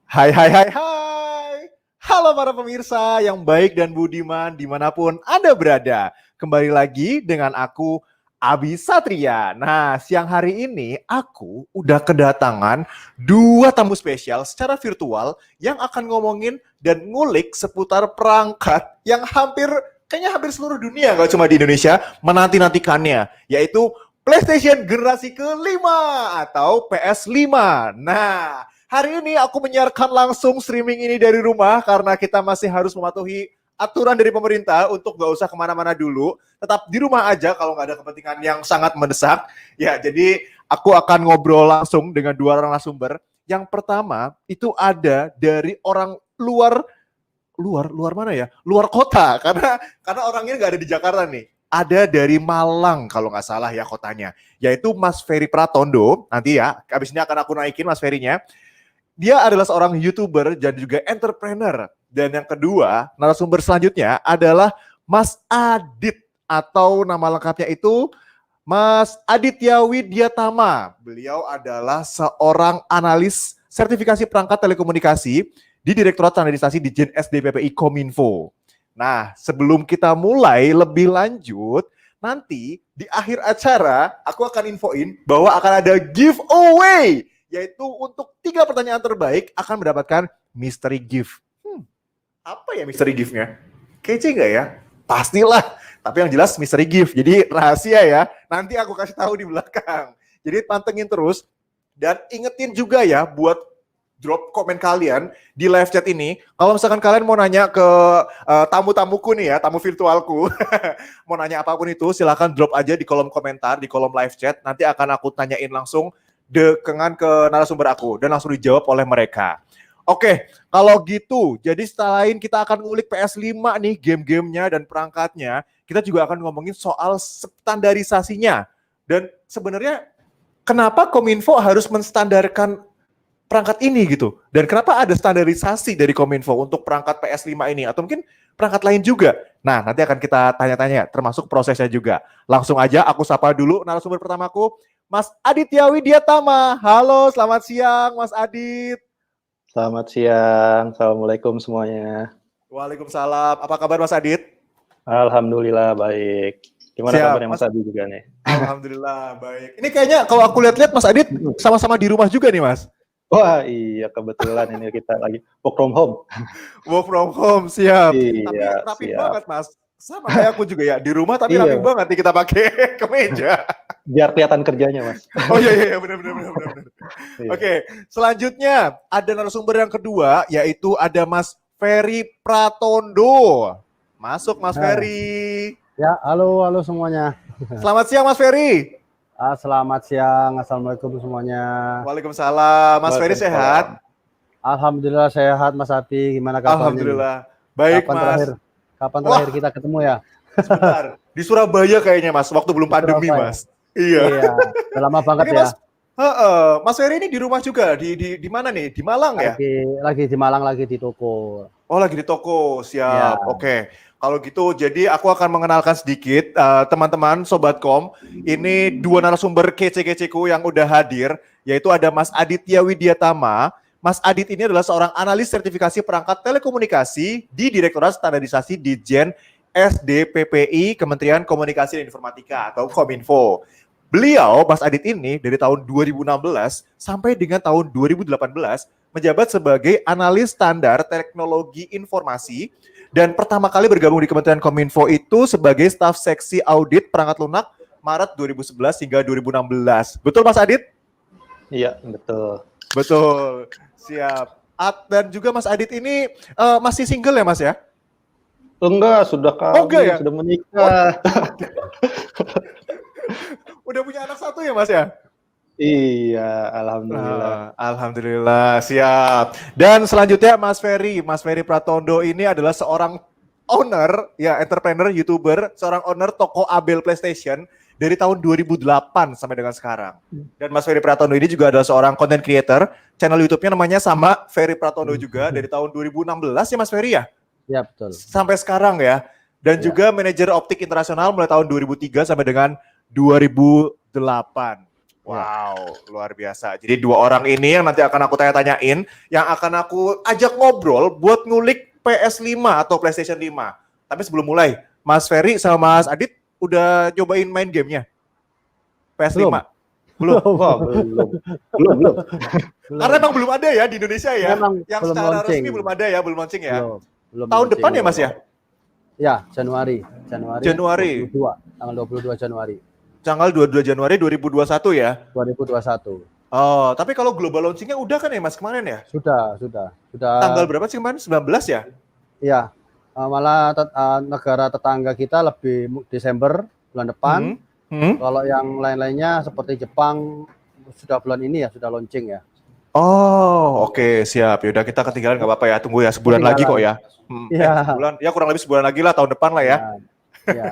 Hai hai hai hai. Halo para pemirsa yang baik dan budiman dimanapun Anda berada. Kembali lagi dengan aku Abi Satria. Nah, siang hari ini aku udah kedatangan dua tamu spesial secara virtual yang akan ngomongin dan ngulik seputar perangkat yang kayaknya hampir seluruh dunia, gak cuma di Indonesia, menanti-nantikannya, yaitu PlayStation generasi kelima atau PS5. Nah, hari ini aku menyiarkan langsung streaming ini dari rumah karena kita masih harus mematuhi aturan dari pemerintah untuk gak usah kemana-mana dulu. Tetap di rumah aja kalau nggak ada kepentingan yang sangat mendesak. Ya, jadi aku akan ngobrol langsung dengan dua orang narasumber. Yang pertama itu ada dari orang luar mana ya? Luar kota karena orangnya nggak ada di Jakarta nih. Ada dari Malang kalau nggak salah ya kotanya, yaitu Mas Ferry Pratondo. Nanti ya, abis ini akan aku naikin Mas Ferry-nya. Dia adalah seorang YouTuber dan juga entrepreneur. Dan yang kedua, narasumber selanjutnya adalah Mas Adit, atau nama lengkapnya itu Mas Aditya Widyatama. Beliau adalah seorang analis sertifikasi perangkat telekomunikasi di Direktorat Standarisasi Ditjen SDPPI Kominfo. Nah, sebelum kita mulai lebih lanjut, nanti di akhir acara aku akan infoin bahwa akan ada giveaway, yaitu untuk 3 pertanyaan terbaik akan mendapatkan mystery gift. Apa ya mystery gift-nya? Kece nggak ya? Pastilah. Tapi yang jelas mystery gift. Jadi rahasia ya. Nanti aku kasih tahu di belakang. Jadi pantengin terus. Dan ingetin juga ya buat drop komen kalian di live chat ini. Kalau misalkan kalian mau nanya ke tamu-tamuku nih ya, tamu virtualku. Mau nanya apapun itu, silahkan drop aja di kolom komentar, di kolom live chat. Nanti akan aku tanyain langsung dekengan ke narasumber aku dan langsung dijawab oleh mereka. Oke, kalau gitu, jadi selain kita akan ngulik PS5 nih, game-gamenya dan perangkatnya, kita juga akan ngomongin soal standarisasinya. Dan sebenarnya kenapa Kominfo harus menstandarkan perangkat ini gitu? Dan kenapa ada standarisasi dari Kominfo untuk perangkat PS5 ini? Atau mungkin perangkat lain juga? Nah, nanti akan kita tanya-tanya, termasuk prosesnya juga. Langsung aja aku sapa dulu narasumber pertamaku, Mas Aditya Widyatama. Halo, selamat siang Mas Adit. Selamat siang, Assalamualaikum semuanya. Waalaikumsalam. Apa kabar Mas Adit? Alhamdulillah baik. Gimana kabarnya Mas Adit juga nih? Alhamdulillah baik. Ini kayaknya kalau aku lihat-lihat Mas Adit sama-sama di rumah juga nih Mas. Wah iya, kebetulan ini kita lagi work from home. Work from home, siap. Iya, Tapi rapi siap. banget Mas. Sama kayak aku juga ya, di rumah tapi rapi banget nih kita pakai kemeja. Biar kelihatan kerjanya Mas. Oh iya benar. Oke, selanjutnya ada narasumber yang kedua, yaitu ada Mas Ferry Pratondo. Masuk Mas Ferry. Ya, halo semuanya. Selamat siang Mas Ferry. Selamat siang, assalamualaikum semuanya. Waalaikumsalam. Mas Ferry sehat? Alhamdulillah sehat Mas Abi. Gimana kabarnya? Alhamdulillah. Baik Kapan terakhir kita ketemu ya? Sebentar. Di Surabaya kayaknya Mas, waktu belum pandemi Mas. Iya. Udah lama banget Mas, ya. Mas Ferry ini di rumah juga, di mana nih? Di Malang ya? Lagi di Malang, lagi di toko. Oh lagi di toko, siap. Ya. Oke. Kalau gitu, jadi aku akan mengenalkan sedikit teman-teman Sobat Kom. Ini dua narasumber kece-keceku yang udah hadir, yaitu ada Mas Aditya Widyatama. Mas Adit ini adalah seorang analis sertifikasi perangkat telekomunikasi di Direktorat Standarisasi Ditjen SDPPI Kementerian Komunikasi dan Informatika atau Kominfo. Beliau, Mas Adit ini dari tahun 2016 sampai dengan tahun 2018 menjabat sebagai analis standar teknologi informasi dan pertama kali bergabung di Kementerian Kominfo itu sebagai staf seksi audit perangkat lunak Maret 2011 hingga 2016. Betul Mas Adit? Iya, betul. Betul. Siap. Dan juga Mas Adit ini masih single ya Mas ya? Enggak, sudah kawin, ya? Sudah menikah. Udah punya anak satu ya Mas ya? Iya, alhamdulillah. Alhamdulillah, siap. Dan selanjutnya Mas Ferry Pratondo ini adalah seorang owner, ya entrepreneur, YouTuber, seorang owner toko Abel PlayStation dari tahun 2008 sampai dengan sekarang. Dan Mas Ferry Pratondo ini juga adalah seorang content creator, channel YouTube-nya namanya sama Ferry Pratondo juga dari tahun 2016 ya Mas Ferry ya? Ya betul. Sampai sekarang ya. Dan juga manajer optik internasional mulai tahun 2003 sampai dengan 2008. Wow, luar biasa. Jadi dua orang ini yang nanti akan aku tanya-tanyain, yang akan aku ajak ngobrol buat ngulik PS5 atau PlayStation 5. Tapi sebelum mulai, Mas Ferry sama Mas Adit udah cobain main gamenya? PS5? Belum? Wah, belum. Karena emang belum ada ya di Indonesia ya? Memang Yang belum secara launching. resmi belum ada ya, belum launching ya? Belum Tahun launching. depan ya Mas ya? Ya, Januari. Januari. 22, tanggal 22 Januari Tanggal 22 Januari 2021 ya? 2021. Oh, tapi kalau global launchingnya udah kan ya Mas kemarin ya? Sudah. Tanggal berapa sih kemarin? 19 ya? Iya. Malah negara tetangga kita lebih Desember bulan depan. Kalau yang lain-lainnya seperti Jepang sudah bulan ini ya, sudah launching ya. Oh, oke, siap. Yaudah kita ketinggalan nggak apa-apa ya. Tunggu ya sebulan lagi kok ya. Iya. Sebulan, ya kurang lebih sebulan lagi lah tahun depan lah ya. Iya.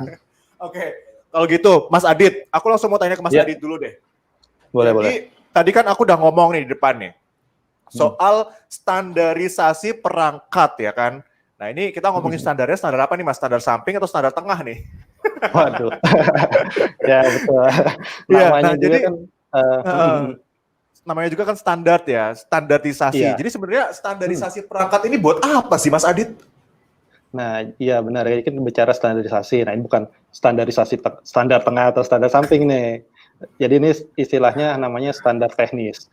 Oke, kalau gitu Mas Adit, aku langsung mau tanya ke Mas Adit dulu deh. Boleh. Tadi kan aku udah ngomong nih di depan nih soal standarisasi perangkat ya kan. Nah ini kita ngomongin standarnya, standar apa nih Mas? Standar samping atau standar tengah nih? Waduh. Ya betul. Iya, Namanya nah, juga jadi, kan namanya juga kan standar ya, standarisasi. Iya. Jadi sebenarnya standarisasi perangkat ini buat apa sih Mas Adit? Nah, iya benar. Ini kan bicara standarisasi. Nah, ini bukan standarisasi standar tengah atau standar samping nih. Jadi ini istilahnya namanya standar teknis.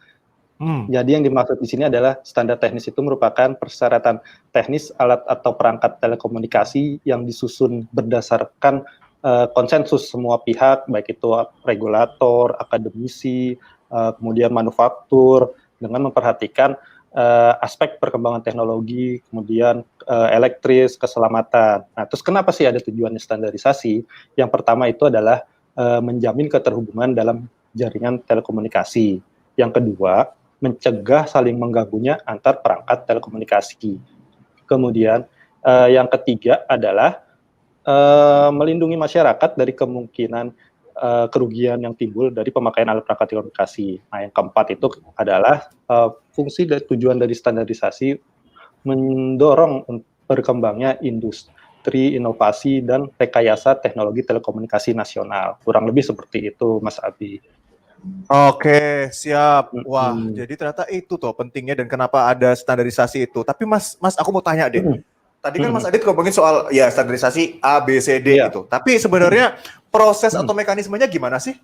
Jadi yang dimaksud di sini adalah standar teknis itu merupakan persyaratan teknis alat atau perangkat telekomunikasi yang disusun berdasarkan konsensus semua pihak, baik itu regulator, akademisi, kemudian manufaktur, dengan memperhatikan aspek perkembangan teknologi, kemudian elektris, keselamatan. Nah, terus kenapa sih ada tujuannya standarisasi? Yang pertama itu adalah menjamin keterhubungan dalam jaringan telekomunikasi. Yang kedua, mencegah saling mengganggunya antar perangkat telekomunikasi. Kemudian yang ketiga adalah melindungi masyarakat dari kemungkinan kerugian yang timbul dari pemakaian alat perangkat telekomunikasi. Nah, yang keempat itu adalah fungsi dan tujuan dari standarisasi mendorong berkembangnya industri, inovasi, dan rekayasa teknologi telekomunikasi nasional. Kurang lebih seperti itu, Mas Abi. Oke, siap. Wah, jadi ternyata itu tuh pentingnya dan kenapa ada standarisasi itu. Tapi Mas, aku mau tanya deh. Tadi kan Mas Adit ngomongin soal ya standarisasi A, B, C, D gitu. Tapi sebenarnya proses atau mekanismenya gimana sih?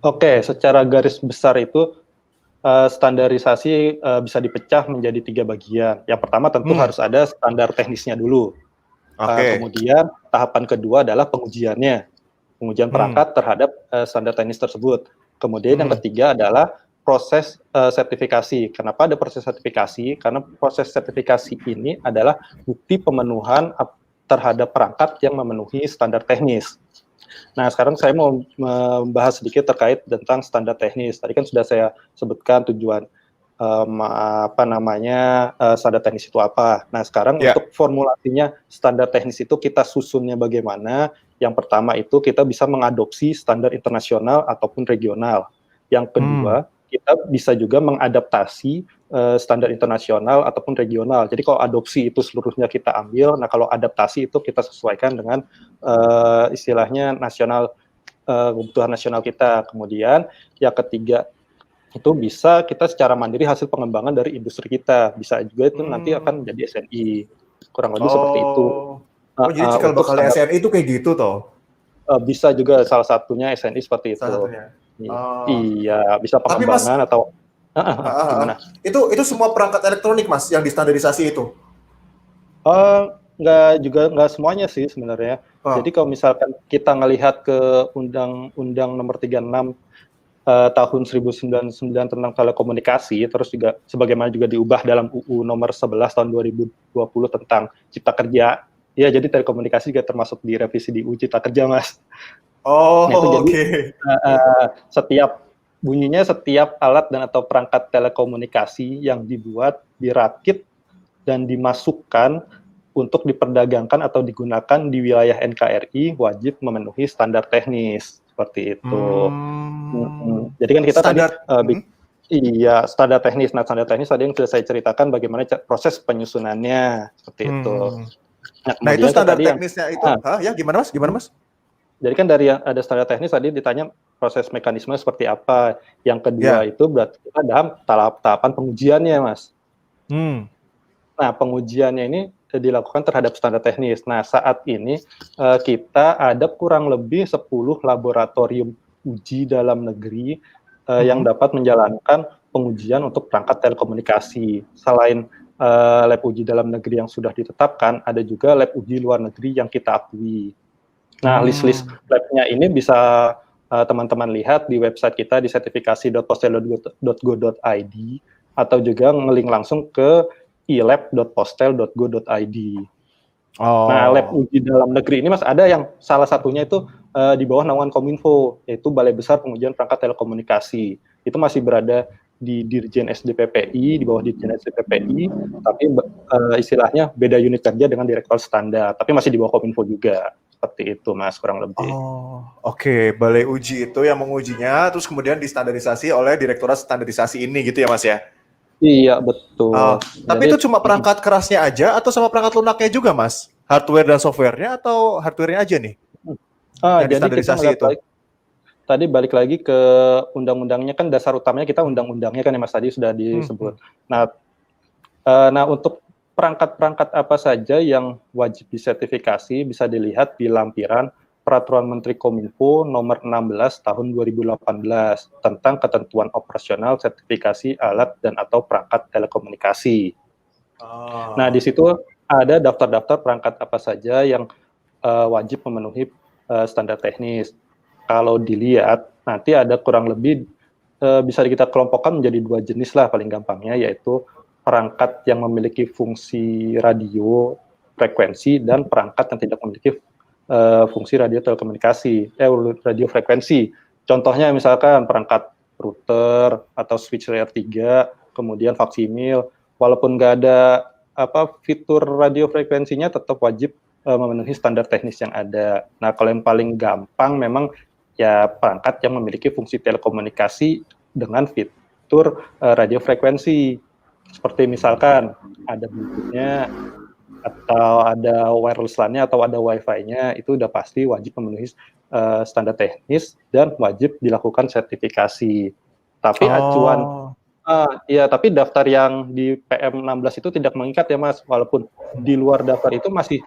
Oke, secara garis besar itu standarisasi bisa dipecah menjadi 3 bagian. Yang pertama tentu harus ada standar teknisnya dulu. Kemudian tahapan kedua adalah pengujiannya. Pengujian perangkat terhadap standar teknis tersebut. Kemudian yang ketiga adalah proses sertifikasi. Kenapa ada proses sertifikasi? Karena proses sertifikasi ini adalah bukti pemenuhan terhadap perangkat yang memenuhi standar teknis. Nah, sekarang saya mau membahas sedikit terkait tentang standar teknis. Tadi kan sudah saya sebutkan tujuan standar teknis itu apa. Nah, sekarang untuk formulasinya standar teknis itu kita susunnya bagaimana? Yang pertama itu kita bisa mengadopsi standar internasional ataupun regional. Yang kedua, kita bisa juga mengadaptasi standar internasional ataupun regional. Jadi kalau adopsi itu seluruhnya kita ambil, nah kalau adaptasi itu kita sesuaikan dengan istilahnya nasional, kebutuhan nasional kita. Kemudian yang ketiga itu bisa kita secara mandiri hasil pengembangan dari industri kita. Bisa juga itu nanti akan jadi SNI. Kurang lebih seperti itu. Oh, jadi cikal bakal SNI itu kayak gitu toh? Bisa juga salah satunya SNI seperti itu. Iya, bisa pengembangan. Tapi, Mas, atau gimana? Itu semua perangkat elektronik Mas yang distandarisasi itu? Nggak semuanya sih sebenarnya. Jadi kalau misalkan kita ngelihat ke Undang-Undang Nomor 36 tahun 1999 tentang telekomunikasi, terus juga sebagaimana juga diubah dalam UU Nomor 11 tahun 2020 tentang Cipta Kerja. Ya, jadi telekomunikasi juga termasuk di revisi di UU Cipta Kerja, Mas. Oke. Setiap alat dan atau perangkat telekomunikasi yang dibuat, dirakit, dan dimasukkan untuk diperdagangkan atau digunakan di wilayah NKRI wajib memenuhi standar teknis seperti itu. Jadi kan kita standar teknis. Nah, standar teknis tadi yang sudah saya ceritakan bagaimana proses penyusunannya seperti itu. Nah itu standar teknisnya itu, gimana mas? Jadi kan dari yang ada standar teknis tadi ditanya proses mekanisme seperti apa. Yang kedua itu berarti kita dalam tahapan pengujiannya, Mas. Nah, pengujiannya ini dilakukan terhadap standar teknis. Nah, saat ini kita ada kurang lebih 10 laboratorium uji dalam negeri yang dapat menjalankan pengujian untuk perangkat telekomunikasi. Selain lab uji dalam negeri yang sudah ditetapkan, ada juga lab uji luar negeri yang kita akui. Nah, list-list lab-nya ini bisa teman-teman lihat di website kita di sertifikasi.postel.go.id atau juga ngelink langsung ke ilab.postel.go.id. Nah, lab uji dalam negeri ini Mas ada yang salah satunya itu di bawah naungan Kominfo, yaitu Balai Besar Pengujian Perangkat Telekomunikasi. Itu masih berada di Dirjen SDPPI, di bawah Dirjen SDPPI, tapi istilahnya beda unit kerja dengan Direktorat Standar, tapi masih di bawah Kominfo juga. Seperti itu, Mas, kurang lebih. Oke. Balai uji itu yang mengujinya, terus kemudian distandarisasi oleh Direktorat Standarisasi ini gitu ya, Mas ya? Iya, betul. Tapi itu cuma perangkat kerasnya aja atau sama perangkat lunaknya juga, Mas? Hardware dan software-nya atau hardware-nya aja nih? Jadi kita tadi balik lagi ke undang-undangnya, kan dasar utamanya kita undang-undangnya kan ya Mas, tadi sudah disebut. Nah, untuk perangkat-perangkat apa saja yang wajib disertifikasi bisa dilihat di lampiran Peraturan Menteri Kominfo nomor 16 tahun 2018 tentang ketentuan operasional sertifikasi alat dan atau perangkat telekomunikasi. Nah, di situ ada daftar-daftar perangkat apa saja yang wajib memenuhi standar teknis. Kalau dilihat, nanti ada kurang lebih bisa kita kelompokkan menjadi 2 jenis lah paling gampangnya, yaitu perangkat yang memiliki fungsi radio frekuensi dan perangkat yang tidak memiliki fungsi radio telekomunikasi, radio frekuensi. Contohnya misalkan perangkat router atau switch layer 3, kemudian faksimil, walaupun nggak ada fitur radio frekuensinya tetap wajib memenuhi standar teknis yang ada. Nah, kalau yang paling gampang memang ya perangkat yang memiliki fungsi telekomunikasi dengan fitur radio frekuensi. Seperti misalkan ada Bluetooth-nya, atau ada wireless LAN-nya, atau ada Wi-Fi-nya, itu udah pasti wajib memenuhi standar teknis dan wajib dilakukan sertifikasi. Tapi tapi daftar yang di PM16 itu tidak mengikat ya Mas, walaupun di luar daftar itu masih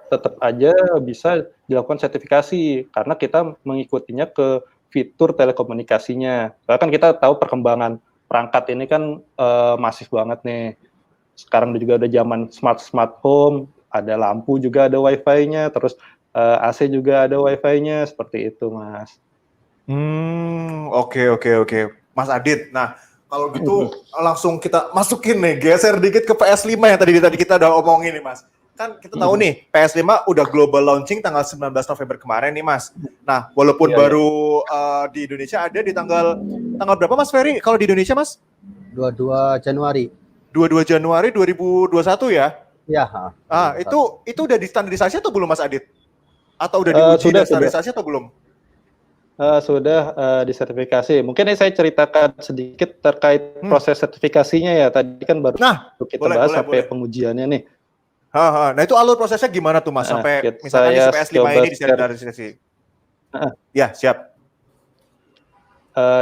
tetap aja bisa dilakukan sertifikasi, karena kita mengikutinya ke fitur telekomunikasinya. Karena kan kita tahu perkembangan perangkat ini kan masif banget nih. Sekarang juga ada zaman smart home, ada lampu juga ada Wi-Fi-nya, terus AC juga ada Wi-Fi-nya, seperti itu, Mas. Oke. Mas Adit, nah kalau gitu langsung kita masukin nih, geser dikit ke PS5 yang tadi kita udah omongin nih, Mas. Kan kita tahu nih, PS5 udah global launching tanggal 19 November kemarin nih, Mas. Nah, walaupun baru di Indonesia ada di tanggal berapa, Mas Ferry? Kalau di Indonesia, Mas? 22 Januari. 22 Januari 2021 ya? Iya. Itu udah distandarisasi atau belum, Mas Adit? Atau udah diuji dan standarisasi atau belum? Sudah disertifikasi. Mungkin ini saya ceritakan sedikit terkait proses sertifikasinya ya. Tadi kan baru kita bahas sampai pengujiannya nih. Nah itu alur prosesnya gimana tuh Mas sampai misalkan si PS5 ini distandarisasi? Ya, siap.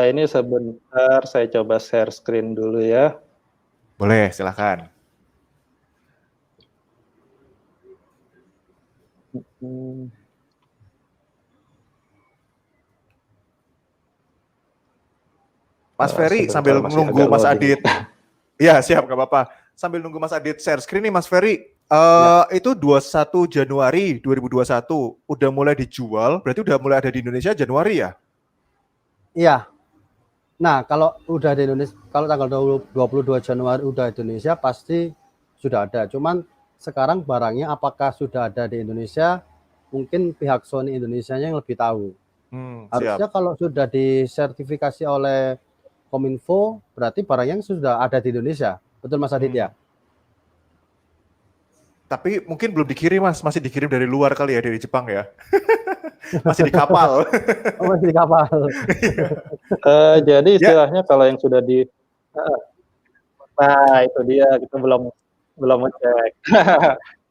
Ini sebentar saya coba share screen dulu ya. Boleh, silakan. Mas Ferry sambil nunggu Mas Adit. Ya, siap, gak apa-apa. Sambil nunggu Mas Adit share screen nih Mas Ferry. Itu 21 Januari 2021 udah mulai dijual, berarti udah mulai ada di Indonesia Januari ya? Iya. Nah, kalau udah di Indonesia, kalau tanggal 22 Januari udah di Indonesia pasti sudah ada. Cuman sekarang barangnya apakah sudah ada di Indonesia, mungkin pihak Sony Indonesia-nya yang lebih tahu. Harusnya kalau sudah disertifikasi oleh Kominfo, berarti barangnya sudah ada di Indonesia. Betul Mas Adit ya? Tapi mungkin belum dikirim Mas, masih dikirim dari luar kali ya, dari Jepang ya. Masih di kapal. Masih di kapal. Jadi istilahnya kalau yang sudah nah itu dia, kita belum ngecek.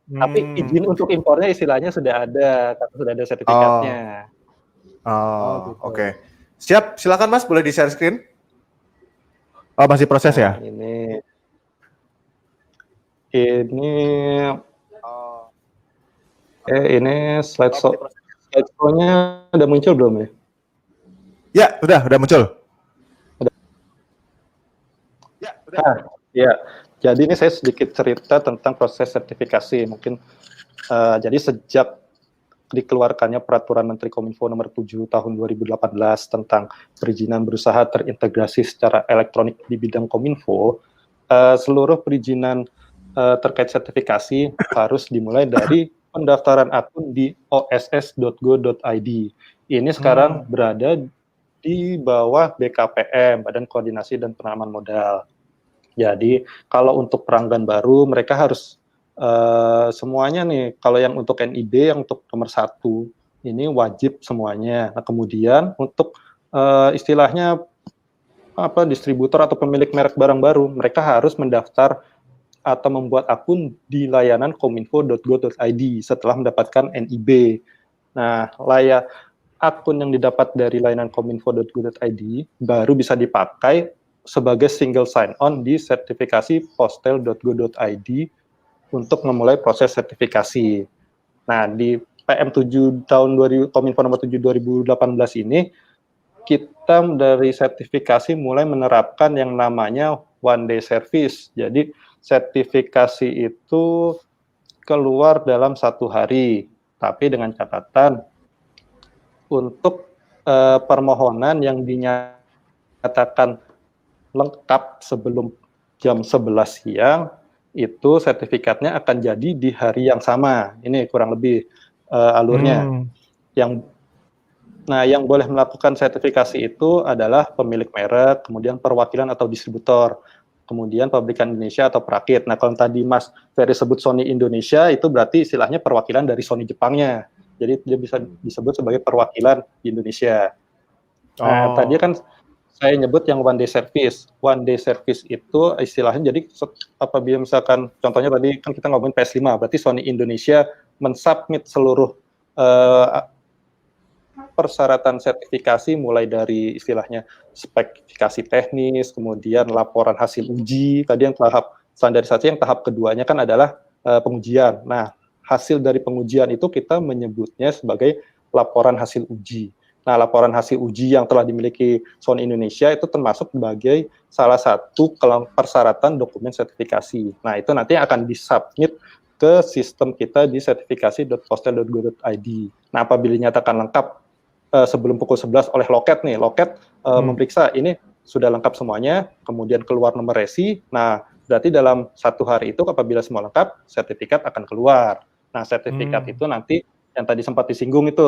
Tapi izin untuk impornya istilahnya sudah ada, sudah ada sertifikatnya. Oh, gitu. oke. Siap, silakan Mas, boleh di-share screen. Oh, masih proses ya? Nah, ini slideshow-nya udah muncul belum ya? Ya, udah muncul. Ya. Jadi ini saya sedikit cerita tentang proses sertifikasi. Mungkin jadi sejak dikeluarkannya Peraturan Menteri Kominfo Nomor 7 Tahun 2018 tentang perizinan berusaha terintegrasi secara elektronik di bidang Kominfo, seluruh perizinan terkait sertifikasi harus dimulai dari pendaftaran akun di oss.go.id. Ini sekarang berada di bawah BKPM, Badan Koordinasi dan Penanaman Modal. Jadi kalau untuk pelanggan baru mereka harus semuanya nih, kalau yang untuk NIB, yang untuk nomor 1 ini wajib semuanya. Nah kemudian untuk istilahnya distributor atau pemilik merek barang baru, mereka harus mendaftar atau membuat akun di layanan kominfo.go.id setelah mendapatkan NIB. Nah akun yang didapat dari layanan kominfo.go.id baru bisa dipakai sebagai single sign-on di sertifikasi postel.go.id untuk memulai proses sertifikasi. Nah, di PM7 tahun 2000, Kominfo nomor 7 2018 ini, kita dari sertifikasi mulai menerapkan yang namanya one day service. Jadi, sertifikasi itu keluar dalam 1 hari, tapi dengan catatan untuk permohonan yang dinyatakan lengkap sebelum jam 11 siang, itu sertifikatnya akan jadi di hari yang sama. Ini kurang lebih alurnya. Yang boleh melakukan sertifikasi itu adalah pemilik merek, kemudian perwakilan atau distributor, kemudian pabrikan Indonesia atau perakit. Nah, kalau tadi Mas Ferry sebut Sony Indonesia, itu berarti istilahnya perwakilan dari Sony Jepangnya. Jadi dia bisa disebut sebagai perwakilan di Indonesia. Nah, tadi kan saya nyebut yang one day service. One day service itu istilahnya jadi apabila misalkan contohnya tadi kan kita ngomongin PS5, berarti Sony Indonesia mensubmit seluruh persyaratan sertifikasi mulai dari istilahnya spesifikasi teknis, kemudian laporan hasil uji, tadi yang tahap standarisasi, yang tahap keduanya kan adalah pengujian. Nah, hasil dari pengujian itu kita menyebutnya sebagai laporan hasil uji. Nah, laporan hasil uji yang telah dimiliki Sony Indonesia itu termasuk sebagai salah satu persyaratan dokumen sertifikasi. Nah, itu nanti akan disubmit ke sistem kita di sertifikasi.postel.go.id. Nah, apabila dinyatakan lengkap sebelum pukul 11 oleh loket nih, memeriksa ini sudah lengkap semuanya, kemudian keluar nomor resi. Nah, berarti dalam 1 hari itu apabila semua lengkap, sertifikat akan keluar. Nah, sertifikat itu nanti yang tadi sempat disinggung itu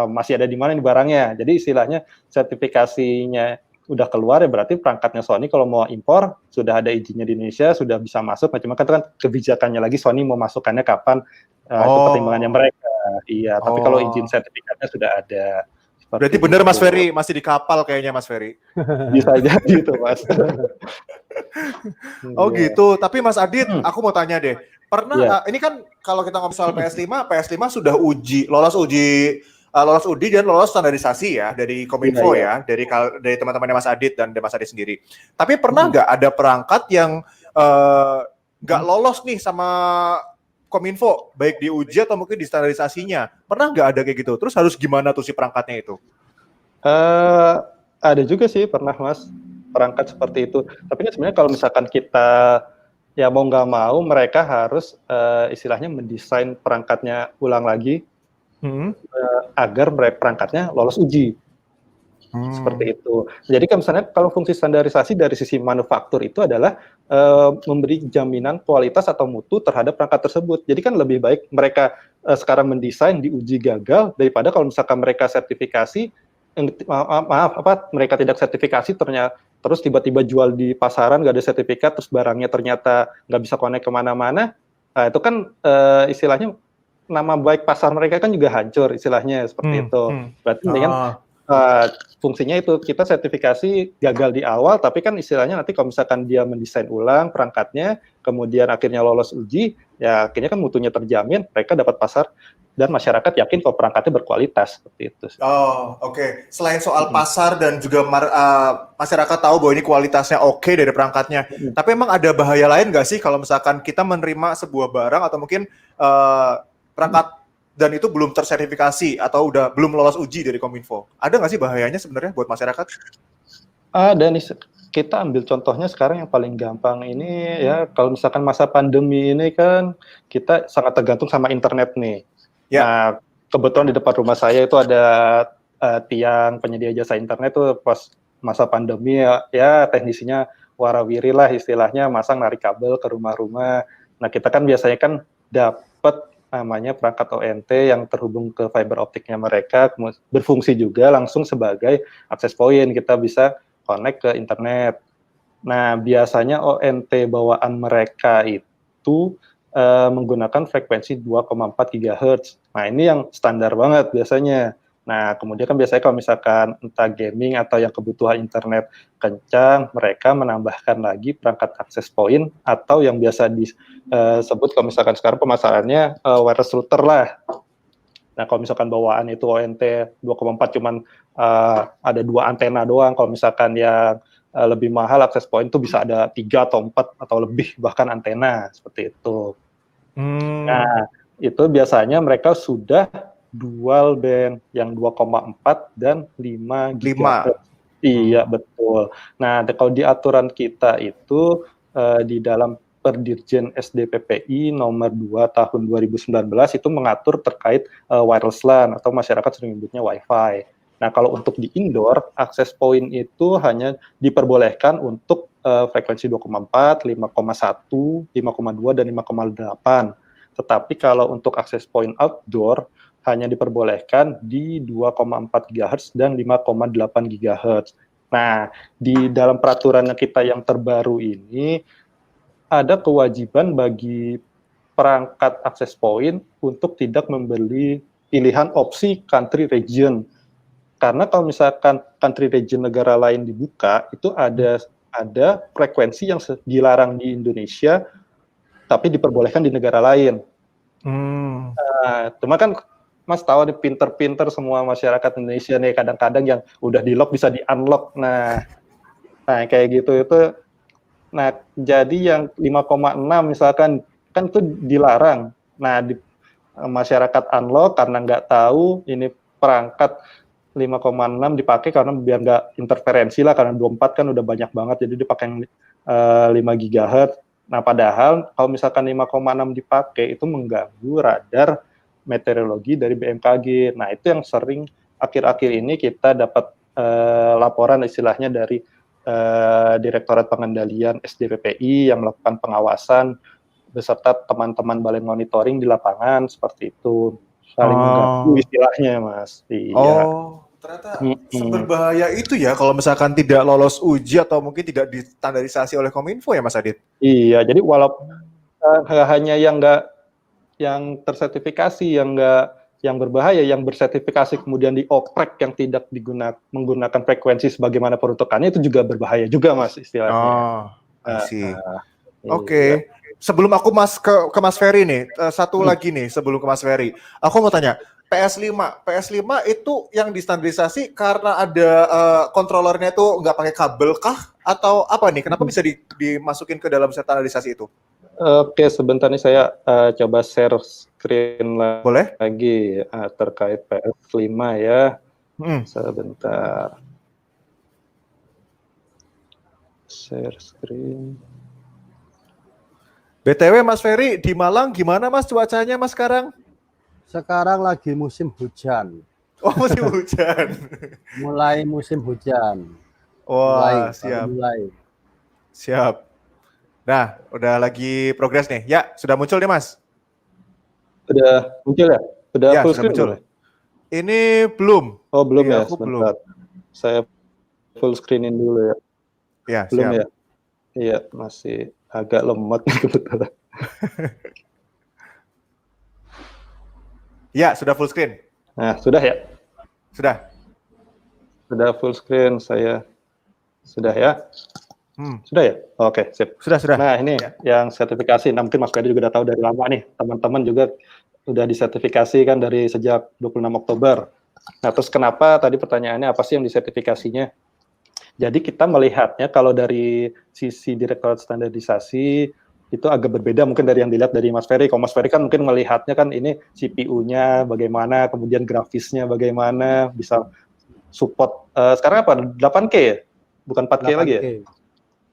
masih ada di mana nih barangnya. Jadi istilahnya sertifikasinya udah keluar ya berarti perangkatnya Sony kalau mau impor sudah ada izinnya di Indonesia, sudah bisa masuk. Nah, cuma kan kebijakannya lagi Sony mau masukkannya kapan, itu pertimbangannya mereka. Iya, tapi kalau izin sertifikatnya sudah ada. Berarti benar Mas Ferry, masih di kapal kayaknya Mas Ferry. Bisa jadi itu Mas. Oh gitu, tapi Mas Adit, aku mau tanya deh. Pernah ini kan kalau kita ngomong soal PS5 sudah lolos uji dan lolos standarisasi ya dari Kominfo ya, dari teman-temannya Mas Adit dan Mas Adit sendiri. Tapi pernah nggak ada perangkat yang nggak lolos nih sama Kominfo, baik di uji atau mungkin di standarisasinya? Pernah nggak ada kayak gitu? Terus harus gimana tuh si perangkatnya itu? Ada juga sih pernah Mas, perangkat seperti itu. Tapi kan sebenarnya kalau misalkan kita ya mau nggak mau mereka harus istilahnya mendesain perangkatnya ulang lagi agar perangkatnya lolos uji. Seperti itu. Jadi kan misalnya kalau fungsi standarisasi dari sisi manufaktur itu adalah memberi jaminan kualitas atau mutu terhadap perangkat tersebut. Jadi kan lebih baik mereka sekarang mendesain diuji gagal daripada kalau misalkan mereka sertifikasi mereka tidak sertifikasi terus tiba-tiba jual di pasaran nggak ada sertifikat terus barangnya ternyata nggak bisa connect kemana-mana. Nah, itu kan istilahnya nama baik pasar mereka kan juga hancur istilahnya seperti itu. Berarti dengan fungsinya itu kita sertifikasi gagal di awal, tapi kan istilahnya nanti kalau misalkan dia mendesain ulang perangkatnya, kemudian akhirnya lolos uji, ya akhirnya kan mutunya terjamin, mereka dapat pasar dan masyarakat yakin kalau perangkatnya berkualitas seperti itu. Oh, oke. Selain soal pasar dan juga masyarakat tahu bahwa ini kualitasnya oke dari perangkatnya, tapi emang ada bahaya lain nggak sih kalau misalkan kita menerima sebuah barang atau mungkin perangkat dan itu belum tersertifikasi atau udah belum lolos uji dari Kominfo? Ada nggak sih bahayanya sebenarnya buat masyarakat? Ada nih, kita ambil contohnya sekarang yang paling gampang ini ya, kalau misalkan masa pandemi ini kan kita sangat tergantung sama internet nih. Ya. Nah, kebetulan di depan rumah saya itu ada tiang penyedia jasa internet tuh pas masa pandemi ya teknisinya warawiri lah istilahnya, masang narik kabel ke rumah-rumah. Nah, kita kan biasanya kan dapat namanya perangkat ONT yang terhubung ke fiber optiknya mereka, berfungsi juga langsung sebagai akses point, kita bisa connect ke internet. Nah, biasanya ONT bawaan mereka itu menggunakan frekuensi 2,4 GHz. Nah, ini yang standar banget biasanya. Nah, kemudian kan biasanya kalau misalkan entah gaming atau yang kebutuhan internet kencang, mereka menambahkan lagi perangkat access point atau yang biasa disebut kalau misalkan sekarang pemasarannya wireless router lah. Nah, kalau misalkan bawaan itu ONT 2,4 cuman ada 2 antena doang, kalau misalkan yang lebih mahal access point itu bisa ada 3 atau 4 atau lebih bahkan antena seperti itu. Nah, itu biasanya mereka sudah dual band yang 2,4 dan 5 GHz. Iya, betul. Nah, kalau di aturan kita itu di dalam Perdirjen SDPPI nomor 2 tahun 2019 itu mengatur terkait wireless LAN atau masyarakat sering menyebutnya Wi-Fi. Nah, kalau untuk di indoor, access point itu hanya diperbolehkan untuk frekuensi 2,4, 5,1, 5,2, dan 5,8. Tetapi kalau untuk access point outdoor, hanya diperbolehkan di 2,4 GHz dan 5,8 GHz. Nah, di dalam peraturan kita yang terbaru ini, ada kewajiban bagi perangkat access point untuk tidak membeli pilihan opsi country region. Karena kalau misalkan country region negara lain dibuka, itu ada frekuensi yang dilarang di Indonesia, tapi diperbolehkan di negara lain. Cuma kan Mas tahu nih pinter-pinter semua masyarakat Indonesia nih, kadang-kadang yang udah di-lock bisa di-unlock. Nah kayak gitu itu. Nah, jadi yang 5,6 misalkan kan itu dilarang. Nah, masyarakat unlock karena nggak tahu ini perangkat 5,6 dipakai karena biar nggak interferensi lah, karena 24 kan udah banyak banget, jadi dipakai yang 5 GHz. Nah, padahal kalau misalkan 5,6 dipakai itu mengganggu radar meteorologi dari BMKG. Nah, itu yang sering akhir-akhir ini kita dapat laporan istilahnya dari Direktorat Pengendalian SDPPI yang melakukan pengawasan beserta teman-teman balai monitoring di lapangan seperti itu, saling mengganggu istilahnya, Mas. Iya. Ternyata seberbahaya itu ya kalau misalkan tidak lolos uji atau mungkin tidak distandarisasi oleh Kominfo ya, Mas Adit? Iya, jadi walaupun hanya yang tersertifikasi, yang berbahaya, yang bersertifikasi kemudian dioprek yang tidak menggunakan frekuensi sebagaimana peruntukannya, itu juga berbahaya juga, Mas, istilahnya. I see. Oke. Sebelum aku ke Mas Ferry nih, satu lagi nih sebelum ke Mas Ferry. Aku mau tanya, PS5 itu yang distandarisasi karena ada kontrolernya itu nggak pakai kabel kah? Atau apa nih? Kenapa bisa dimasukin ke dalam standarisasi itu? Oke, sebentar nih saya coba share screen lagi terkait PS5 ya. Sebentar. Share screen. BTW Mas Ferry, di Malang gimana Mas cuacanya Mas sekarang? Sekarang lagi musim hujan. Oh, musim hujan. Mulai musim hujan. Wah, siap. Mulai. Siap. Nah, udah lagi progres nih. Ya, sudah muncul nih, Mas. Udah muncul ya? Udah full screen muncul. Ini belum. Oh, belum ya? Sebentar. Saya full screenin dulu ya. Ya, belum siap. Ya? Iya, masih agak lemot kebetulan. Ya, sudah full screen. Nah, sudah ya? Sudah. Sudah full screen saya. Sudah ya? Sudah ya? Oke, sip. Sudah. Nah, ini yang sertifikasi. Nah, mungkin Mas Ferry juga udah tahu dari lama nih. Teman-teman juga udah disertifikasi kan dari sejak 26 Oktober. Nah, terus kenapa tadi pertanyaannya apa sih yang disertifikasinya? Jadi kita melihatnya kalau dari sisi Direktorat Standarisasi itu agak berbeda mungkin dari yang dilihat dari Mas Ferry. Kalau Mas Ferry kan mungkin melihatnya kan ini CPU-nya bagaimana, kemudian grafisnya bagaimana, bisa support sekarang apa? 8K ya? Bukan 4K lagi ya?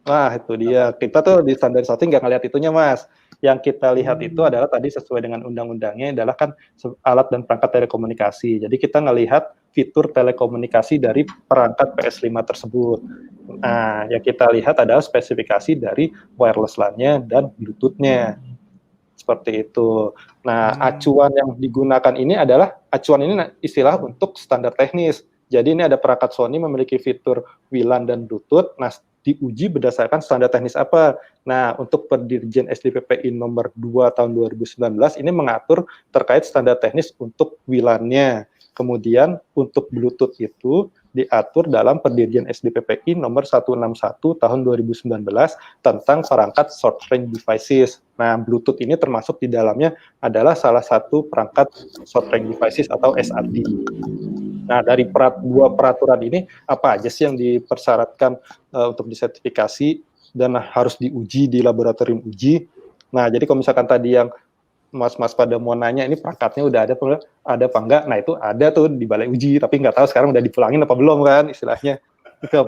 Nah, itu dia. Kita tuh di standarisasi nggak ngelihat itunya, Mas. Yang kita lihat itu adalah tadi sesuai dengan undang-undangnya adalah kan alat dan perangkat telekomunikasi. Jadi kita ngelihat fitur telekomunikasi dari perangkat PS5 tersebut. Nah, yang kita lihat adalah spesifikasi dari wireless LAN-nya dan Bluetooth-nya. Seperti itu. Nah, acuan yang digunakan ini adalah, acuan ini istilah untuk standar teknis. Jadi ini ada perangkat Sony memiliki fitur WLAN dan Bluetooth. Nah, diuji berdasarkan standar teknis apa. Nah, untuk Perdirjen SDPPI nomor 2 tahun 2019 ini mengatur terkait standar teknis untuk WLAN-nya. Kemudian untuk Bluetooth itu diatur dalam Perdirjen SDPPI nomor 161 tahun 2019 tentang perangkat short range devices. Nah, Bluetooth ini termasuk di dalamnya adalah salah satu perangkat short range devices atau SRD. Nah, dari dua peraturan ini, apa aja sih yang dipersyaratkan untuk disertifikasi dan harus diuji di laboratorium uji? Nah, jadi kalau misalkan tadi yang Mas pada mau nanya, ini perangkatnya udah ada apa enggak? Nah, itu ada tuh di balai uji, tapi nggak tahu sekarang udah dipulangin apa belum kan, istilahnya ke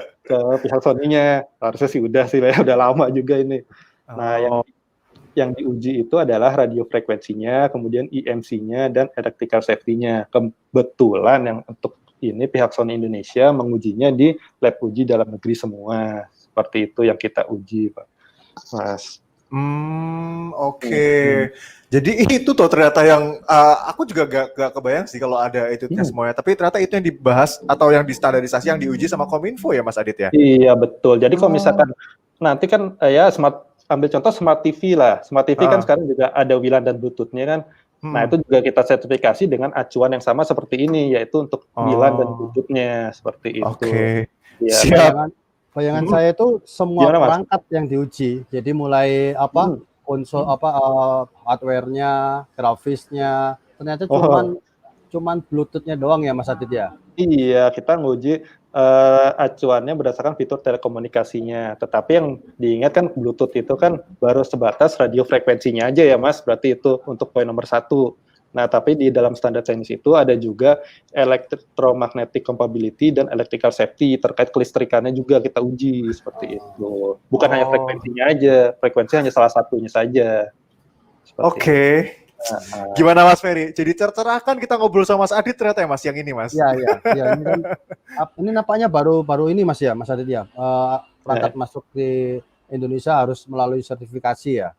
pihak Sony-nya. Harusnya sih udah sih, udah lama juga ini. Nah, yang diuji itu adalah radio frekuensinya, kemudian IMC-nya, dan electrical safety-nya. Kebetulan yang untuk ini pihak Sony Indonesia mengujinya di lab uji dalam negeri semua. Seperti itu yang kita uji, Pak Mas. Oke. Jadi itu tuh ternyata yang aku juga gak kebayang sih kalau ada itu semuanya. Tapi ternyata itu yang dibahas atau yang distandarisasi, yang diuji sama Kominfo ya, Mas Adit ya? Iya, betul. Jadi kalau misalkan nanti kan ya ambil contoh Smart TV lah. Smart TV kan sekarang juga ada WLAN dan Bluetooth-nya kan. Nah, itu juga kita sertifikasi dengan acuan yang sama seperti ini, yaitu untuk WLAN dan Bluetooth-nya, seperti itu. Oke. Ya, Siap. Bayangan saya itu semua gimana, Mas? perangkat yang diuji. Jadi mulai konsol hardware-nya, grafisnya, ternyata cuman Bluetooth-nya doang ya, Mas Adit ya? Iya, kita nguji acuannya berdasarkan fitur telekomunikasinya. Tetapi yang diingat kan Bluetooth itu kan baru sebatas radio frekuensinya aja ya, Mas. Berarti itu untuk poin nomor 1. Nah, tapi di dalam standar teknis itu ada juga electromagnetic compatibility dan electrical safety terkait kelistrikannya juga kita uji seperti itu. Bukan hanya frekuensinya aja, frekuensi hanya salah satunya saja. Oke. Gimana Mas Ferry? Jadi tercerahkan kita ngobrol sama Mas Adit ternyata ya Mas, yang ini Mas. Iya. Ini kan ini nampaknya baru ini Mas ya, Mas Adit ya. Perangkat masuk di Indonesia harus melalui sertifikasi ya.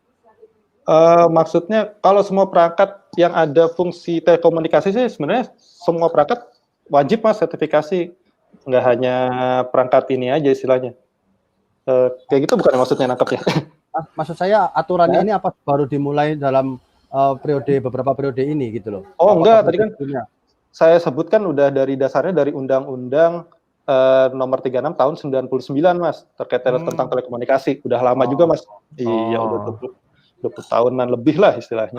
Maksudnya kalau semua perangkat yang ada fungsi telekomunikasi sih sebenarnya semua perangkat wajib Mas sertifikasi. Nggak hanya perangkat ini aja istilahnya. Kayak gitu bukan maksudnya nangkep ya? Maksud saya aturannya ini apa baru dimulai dalam beberapa periode ini gitu loh. Oh enggak, tadi kan saya sebutkan udah dari dasarnya dari Undang-Undang nomor 36 tahun 99 Mas, terkait tentang telekomunikasi. Udah lama juga Mas. Iya, udah 20 tahunan lebih lah istilahnya.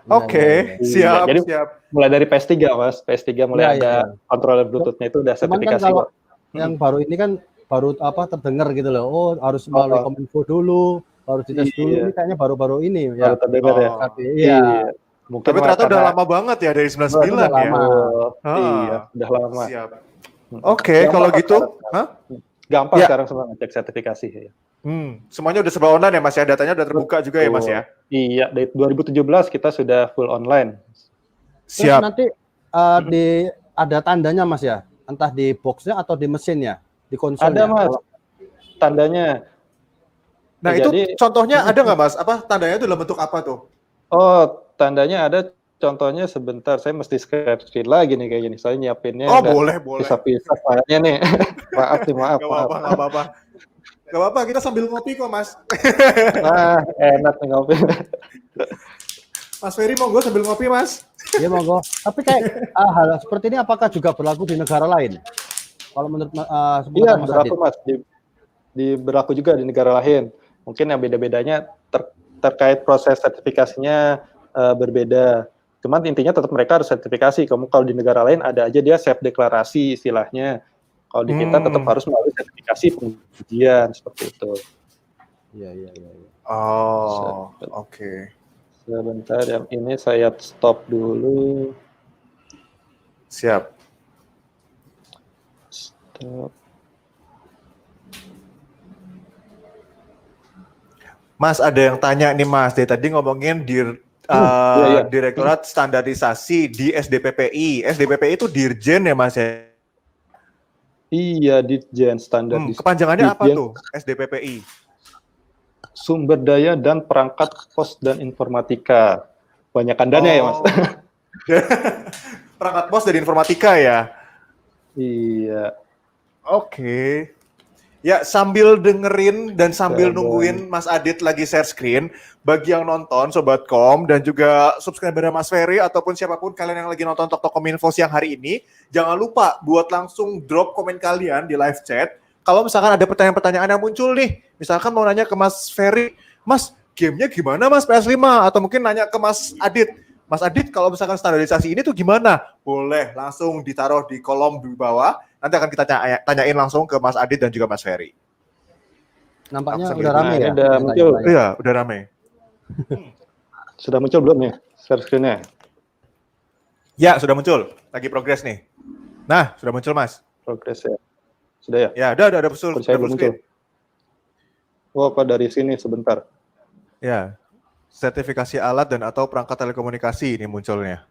Oke, siap. Jadi mulai dari PS3 Mas, PS3 mulai ada controller Bluetooth-nya itu udah sertifikasi. Kan yang baru ini kan baru terdengar gitu loh. Oh, harus melalui Kominfo dulu. Harus dites dulu, ini kayaknya baru-baru ini ya. Baru terdengar ya. Iya. Mungkin tapi ternyata udah lama banget ya dari 99 ya. Iya, udah lama. Siap. Oke, kalau gitu, gampang sekarang semua ngecek sertifikasi ya. Semuanya udah serba online ya Mas ya, datanya udah terbuka juga ya Mas ya. Iya, dari 2017 kita sudah full online. Siap. Terus nanti ada tandanya Mas ya, entah di boxnya atau di mesinnya, di konsolnya. Ada Mas, tandanya. Nah, itu contohnya ada nggak Mas? Apa tandanya itu dalam bentuk apa tuh? Oh, tandanya ada. Contohnya sebentar, saya mesti share screen lagi nih kayak gini. Saya nyiapinnya. Oh, boleh. Pisah-pisah kayaknya nih. Maaf. Gak apa-apa, kita sambil ngopi kok Mas. Nah, enak nih ngopi. Mas Ferry monggo sambil ngopi Mas. Iya monggo. Tapi kayak hal seperti ini apakah juga berlaku di negara lain? Kalau menurut iya berlaku Mas. berlaku juga di negara lain. Mungkin yang beda-bedanya terkait proses sertifikasinya berbeda. Cuman intinya tetap mereka harus sertifikasi. Kalau di negara lain ada aja dia self deklarasi istilahnya. Kalau di kita tetap harus melalui sertifikasi pengujian seperti itu. Iya. Oh, oke. Sebentar, yang ini saya stop dulu. Siap. Stop. Mas, ada yang tanya nih Mas, dari tadi ngomongin Iya. Direktorat Standarisasi di SDPPI. SDPPI itu Dirjen ya Mas ya? Iya, Ditjen standar. Kepanjangannya apa Ditjen tuh SDPPI? Sumber Daya dan Perangkat Pos dan Informatika. Banyak kandanya ya Mas? Perangkat pos dan informatika ya? Iya. Oke. Ya, sambil dengerin dan sambil nungguin Mas Adit lagi share screen, bagi yang nonton Sobat Kom dan juga subscriber Mas Ferry ataupun siapapun kalian yang lagi nonton Tok Kominfo siang hari ini, jangan lupa buat langsung drop komen kalian di live chat. Kalau misalkan ada pertanyaan-pertanyaan yang muncul nih, misalkan mau nanya ke Mas Ferry, Mas, gamenya gimana Mas PS5? Atau mungkin nanya ke Mas Adit, Mas Adit, kalau misalkan standarisasi ini tuh gimana? Boleh langsung ditaruh di kolom di bawah. Nanti akan kita tanyain langsung ke Mas Adit dan juga Mas Ferry. Nampaknya udah rame ya? Udah muncul. Iya, udah rame. Sudah muncul belum nih share screen-nya? Ya, sudah muncul. Lagi progres nih. Nah, sudah muncul Mas. Progres ya. Sudah ya? Ya, udah muncul. Saya belum muncul. Oh, apa dari sini sebentar? Ya, sertifikasi alat dan atau perangkat telekomunikasi ini munculnya.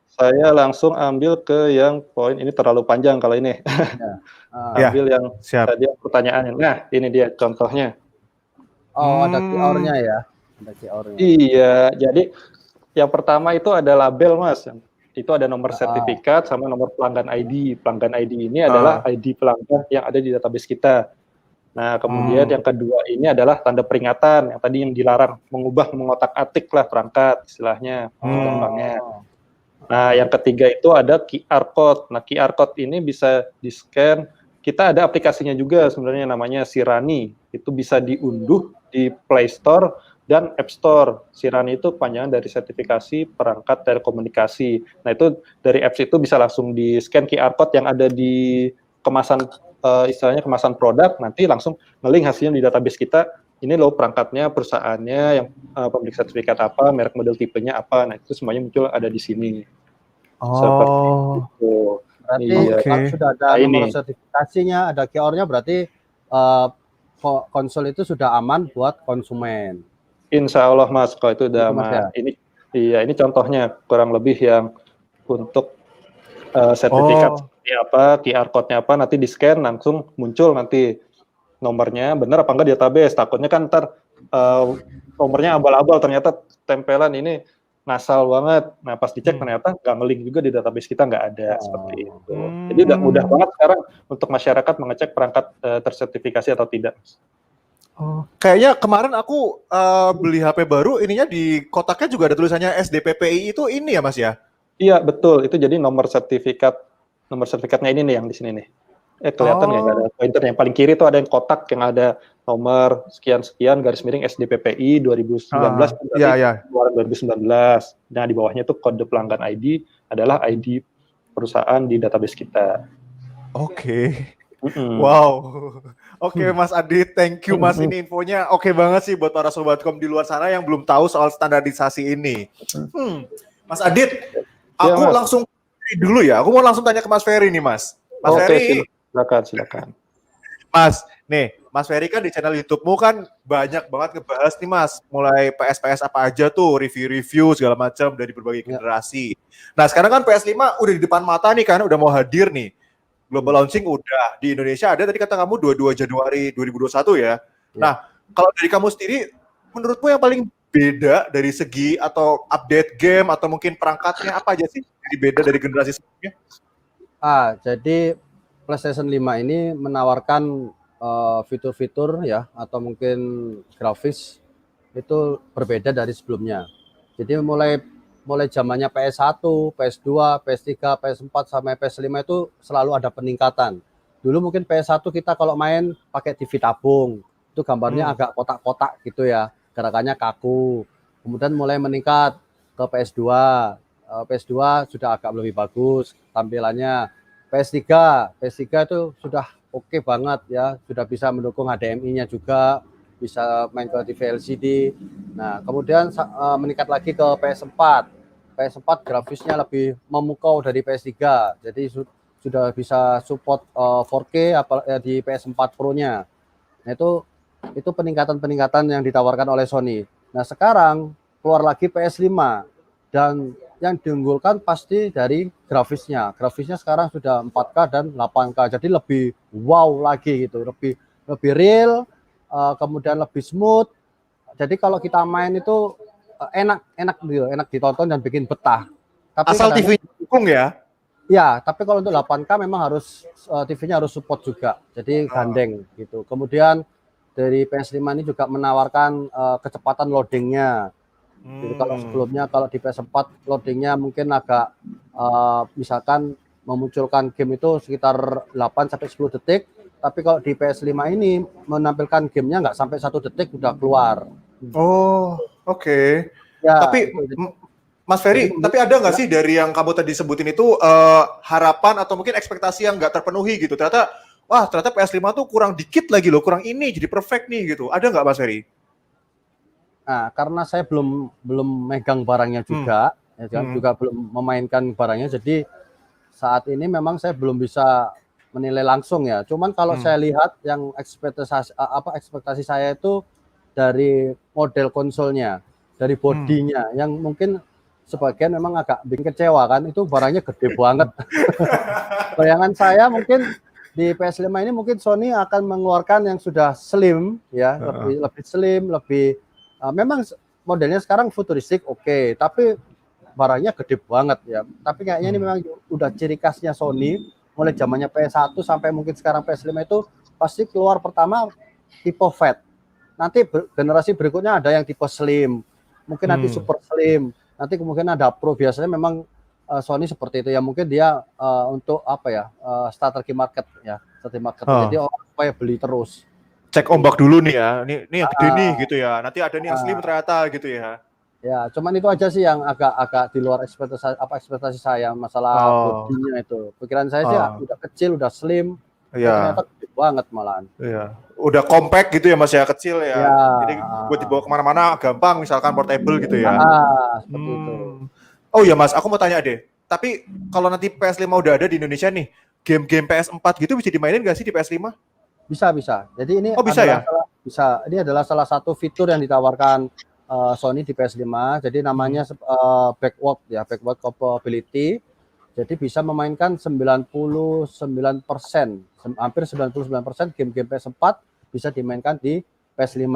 Saya langsung ambil ke yang poin ini terlalu panjang kalau ini. Ambil yang tadi pertanyaannya. Nah, ini dia contohnya. Oh, ada QR-nya ya? Ada QR-nya. Iya, jadi yang pertama itu ada label, Mas. Itu ada nomor sertifikat sama nomor pelanggan ID. Pelanggan ID ini adalah ID pelanggan yang ada di database kita. Nah, kemudian yang kedua ini adalah tanda peringatan yang tadi yang dilarang mengubah, mengotak-atik lah perangkat istilahnya, gampangnya. Nah, yang ketiga itu ada QR code. Nah, QR code ini bisa di-scan. Kita ada aplikasinya juga sebenarnya namanya Sirani. Itu bisa diunduh di Play Store dan App Store. Sirani itu panjangan dari sertifikasi perangkat telekomunikasi. Nah, itu dari apps itu bisa langsung di-scan QR code yang ada di kemasan, istilahnya kemasan produk, nanti langsung nge-link hasilnya di database kita. Ini loh perangkatnya, perusahaannya, yang pemilik sertifikat apa, merek model tipenya apa. Nah, itu semuanya muncul ada di sini. Seperti itu. Berarti kalau sudah ada nomor sertifikasinya, ada QR-nya, berarti konsol itu sudah aman buat konsumen. Insya Allah Mas, kalau itu udah aman. Ya? Ini contohnya kurang lebih yang untuk sertifikat seperti apa, QR code-nya apa, nanti di-scan langsung muncul nanti nomornya, benar apa enggak di database. Takutnya kan ntar nomornya abal-abal, ternyata tempelan ini ngasal banget. Nah, pas dicek ternyata nggak nge-link juga di database kita, nggak ada seperti itu. Jadi udah mudah banget sekarang untuk masyarakat mengecek perangkat tersertifikasi atau tidak. Kayaknya kemarin aku beli HP baru, ininya di kotaknya juga ada tulisannya SDPPI itu ini ya Mas ya? Iya, betul. Itu jadi nomor sertifikatnya ini nih yang di sini nih. Kelihatan nggak ada pointer yang paling kiri itu ada yang kotak yang ada nomor sekian-sekian garis miring SDPPI 2019 keluaran 2019. Nah, di bawahnya itu kode pelanggan ID adalah ID perusahaan di database kita. Oke. Wow. Oke, Mas Adit, thank you Mas, ini infonya oke banget sih buat para Sobat Kom di luar sana yang belum tahu soal standarisasi ini. Mas Adit, aku langsung dulu ya. Aku mau langsung tanya ke Mas Ferry nih, Mas. Mas Ferry, silakan. Mas, nih, Mas Ferry kan di channel YouTube-mu kan banyak banget ngebahas nih Mas, mulai PS apa aja tuh, review-review segala macam dari berbagai generasi. Nah, sekarang kan PS5 udah di depan mata nih kan, udah mau hadir nih. Global launching udah, di Indonesia ada tadi kata kamu 22 Januari 2021 ya. Nah, kalau dari kamu sendiri, menurutmu yang paling beda dari segi atau update game atau mungkin perangkatnya apa aja sih jadi beda dari generasi sebelumnya? Jadi PlayStation 5 ini menawarkan fitur-fitur ya atau mungkin grafis itu berbeda dari sebelumnya. Jadi mulai zamannya PS1, PS2, PS3, PS4 sampai PS5 itu selalu ada peningkatan. Dulu mungkin PS1 kita kalau main pakai TV tabung, itu gambarnya agak kotak-kotak gitu ya, gerakannya kaku. Kemudian mulai meningkat ke PS2. PS2 sudah agak lebih bagus tampilannya. PS3 itu sudah oke banget ya, sudah bisa mendukung HDMI-nya juga, bisa main ke TV LCD. Nah, kemudian meningkat lagi ke PS4. PS4 grafisnya lebih memukau dari PS3. Jadi sudah bisa support 4K di PS4 Pro-nya. Nah, itu peningkatan-peningkatan yang ditawarkan oleh Sony. Nah, sekarang keluar lagi PS5 dan yang diunggulkan pasti dari grafisnya. Grafisnya sekarang sudah 4K dan 8K. Jadi lebih wow lagi gitu, lebih real, kemudian lebih smooth. Jadi kalau kita main itu enak gitu, enak ditonton dan bikin betah. Tapi asal TV dukung ya. Ya, tapi kalau untuk 8K memang harus TV-nya harus support juga. Jadi gandeng gitu. Kemudian dari PS5 ini juga menawarkan kecepatan loadingnya. Jadi kalau sebelumnya kalau di PS4 loadingnya mungkin agak misalkan memunculkan game itu sekitar 8 sampai 10 detik, tapi kalau di PS5 ini menampilkan gamenya nggak sampai 1 detik udah keluar. Oh, oke. Ya, Tapi Mas Ferry, jadi, tapi ada nggak sih dari yang kamu tadi sebutin itu harapan atau mungkin ekspektasi yang nggak terpenuhi gitu? Ternyata, wah ternyata PS5 tuh kurang dikit lagi loh, kurang ini jadi perfect nih gitu. Ada nggak Mas Ferry? Nah, karena saya belum megang barangnya juga, juga belum memainkan barangnya, jadi saat ini memang saya belum bisa menilai langsung ya. Cuman kalau saya lihat yang ekspektasi saya itu dari model konsolnya, dari bodinya, yang mungkin sebagian memang agak bikin kecewa kan, itu barangnya gede banget. Bayangan saya mungkin di PS5 ini mungkin Sony akan mengeluarkan yang sudah slim ya, lebih slim, memang modelnya sekarang futuristik oke, tapi barangnya gede banget ya. Tapi kayaknya ini memang udah ciri khasnya Sony mulai zamannya PS1 sampai mungkin sekarang PS5 itu pasti keluar pertama tipe fat. Nanti generasi berikutnya ada yang tipe slim, mungkin nanti super slim, nanti kemungkinan ada pro. Biasanya memang Sony seperti itu ya, mungkin dia untuk apa ya, strategy market ya, strategy market. Jadi orang supaya beli terus. Cek ombak dulu nih ya, ini yang gede nih gitu ya. Nanti ada nih yang slim ternyata gitu ya. Ya, cuman itu aja sih yang agak di luar ekspektasi saya masalah bodinya itu. Pikiran saya sih udah kecil, udah slim, ternyata gede banget malahan. Iya, udah compact gitu ya Mas ya, kecil ya. Jadi buat dibawa kemana-mana gampang, misalkan portable gitu ya. Seperti itu. Oh ya Mas, aku mau tanya deh. Tapi kalau nanti PS5 udah ada di Indonesia nih, game-game PS4 gitu bisa dimainin nggak sih di PS5? Bisa. Jadi ini bisa ya? Bisa. Ini adalah salah satu fitur yang ditawarkan Sony di PS5. Jadi namanya backward compatibility. Jadi bisa memainkan 99%, hampir 99% game-game PS4 bisa dimainkan di PS5.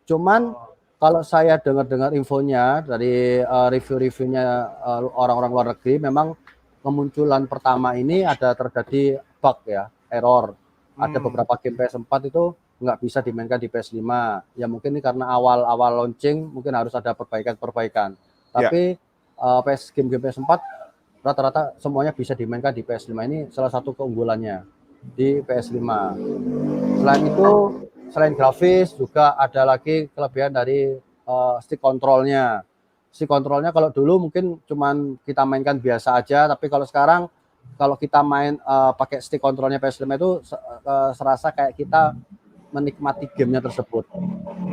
Cuman kalau saya dengar infonya dari review-reviewnya orang-orang luar negeri, memang kemunculan pertama ini ada terjadi bug ya, error. Ada beberapa game PS4 itu nggak bisa dimainkan di PS5. Ya mungkin ini karena awal launching mungkin harus ada perbaikan. Tapi game PS4 rata-rata semuanya bisa dimainkan di PS5. Ini salah satu keunggulannya di PS5. Selain itu, selain grafis juga ada lagi kelebihan dari stick controlnya. Stick controlnya kalau dulu mungkin cuman kita mainkan biasa aja, tapi kalau sekarang kalau kita main pakai stick controlnya PS5 itu serasa kayak kita menikmati gamenya tersebut.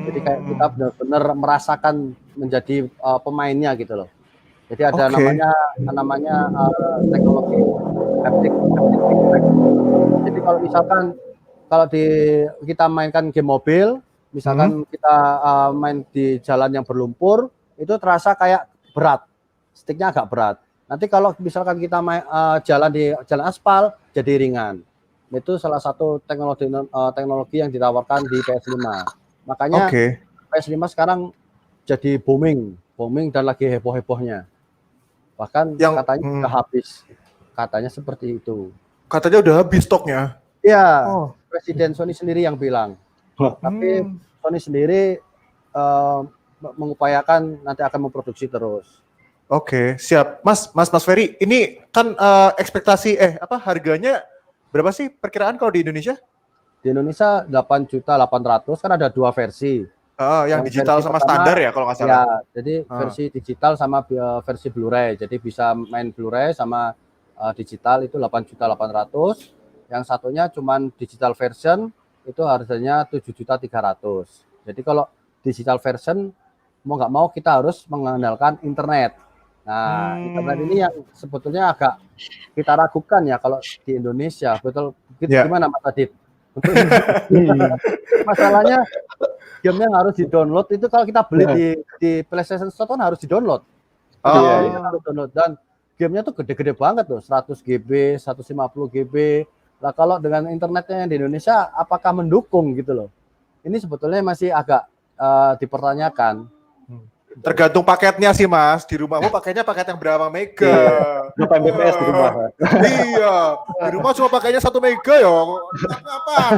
Jadi kayak kita benar-benar merasakan menjadi pemainnya gitu loh. Jadi ada namanya teknologi haptic feedback. Jadi kalau misalkan kita mainkan game mobil, misalkan kita main di jalan yang berlumpur, itu terasa kayak berat, sticknya agak berat. Nanti kalau misalkan kita jalan di jalan aspal, jadi ringan. Itu salah satu teknologi yang ditawarkan di PS5. Makanya PS5 sekarang jadi booming dan lagi heboh-hebohnya. Bahkan katanya udah habis. Katanya seperti itu. Katanya udah habis stoknya? Iya, Presiden Sony sendiri yang bilang. Tapi Sony sendiri mengupayakan nanti akan memproduksi terus. Oke, siap. Mas Ferry, ini kan ekspektasi harganya Berapa sih perkiraan kalau di Indonesia? Di Indonesia 8.800.000 kan ada 2 versi. Yang digital versi sama pertama, standar ya kalau nggak salah. Ya, jadi versi digital sama versi Blu-ray. Jadi bisa main Blu-ray sama digital itu 8.800.000. Yang satunya cuman digital version itu harganya 7.300.000. Jadi kalau digital version mau nggak mau kita harus mengandalkan internet. Nah, internet ini yang sebetulnya agak kita ragukan ya kalau di Indonesia. Betul, gimana Mas Adit? Masalahnya game yang harus di-download itu kalau kita beli di PlayStation Store kan harus di-download. Harus download dan gamenya tuh gede-gede banget tuh, 100 GB, 150 GB. Lah kalau dengan internetnya yang di Indonesia apakah mendukung gitu loh. Ini sebetulnya masih agak dipertanyakan. Tergantung paketnya sih Mas. Di rumahmu paketnya paket yang berapa mega? Berapa Mbps di rumah? Iya, di rumah cuma pakainya 1 mega ya. Kapan?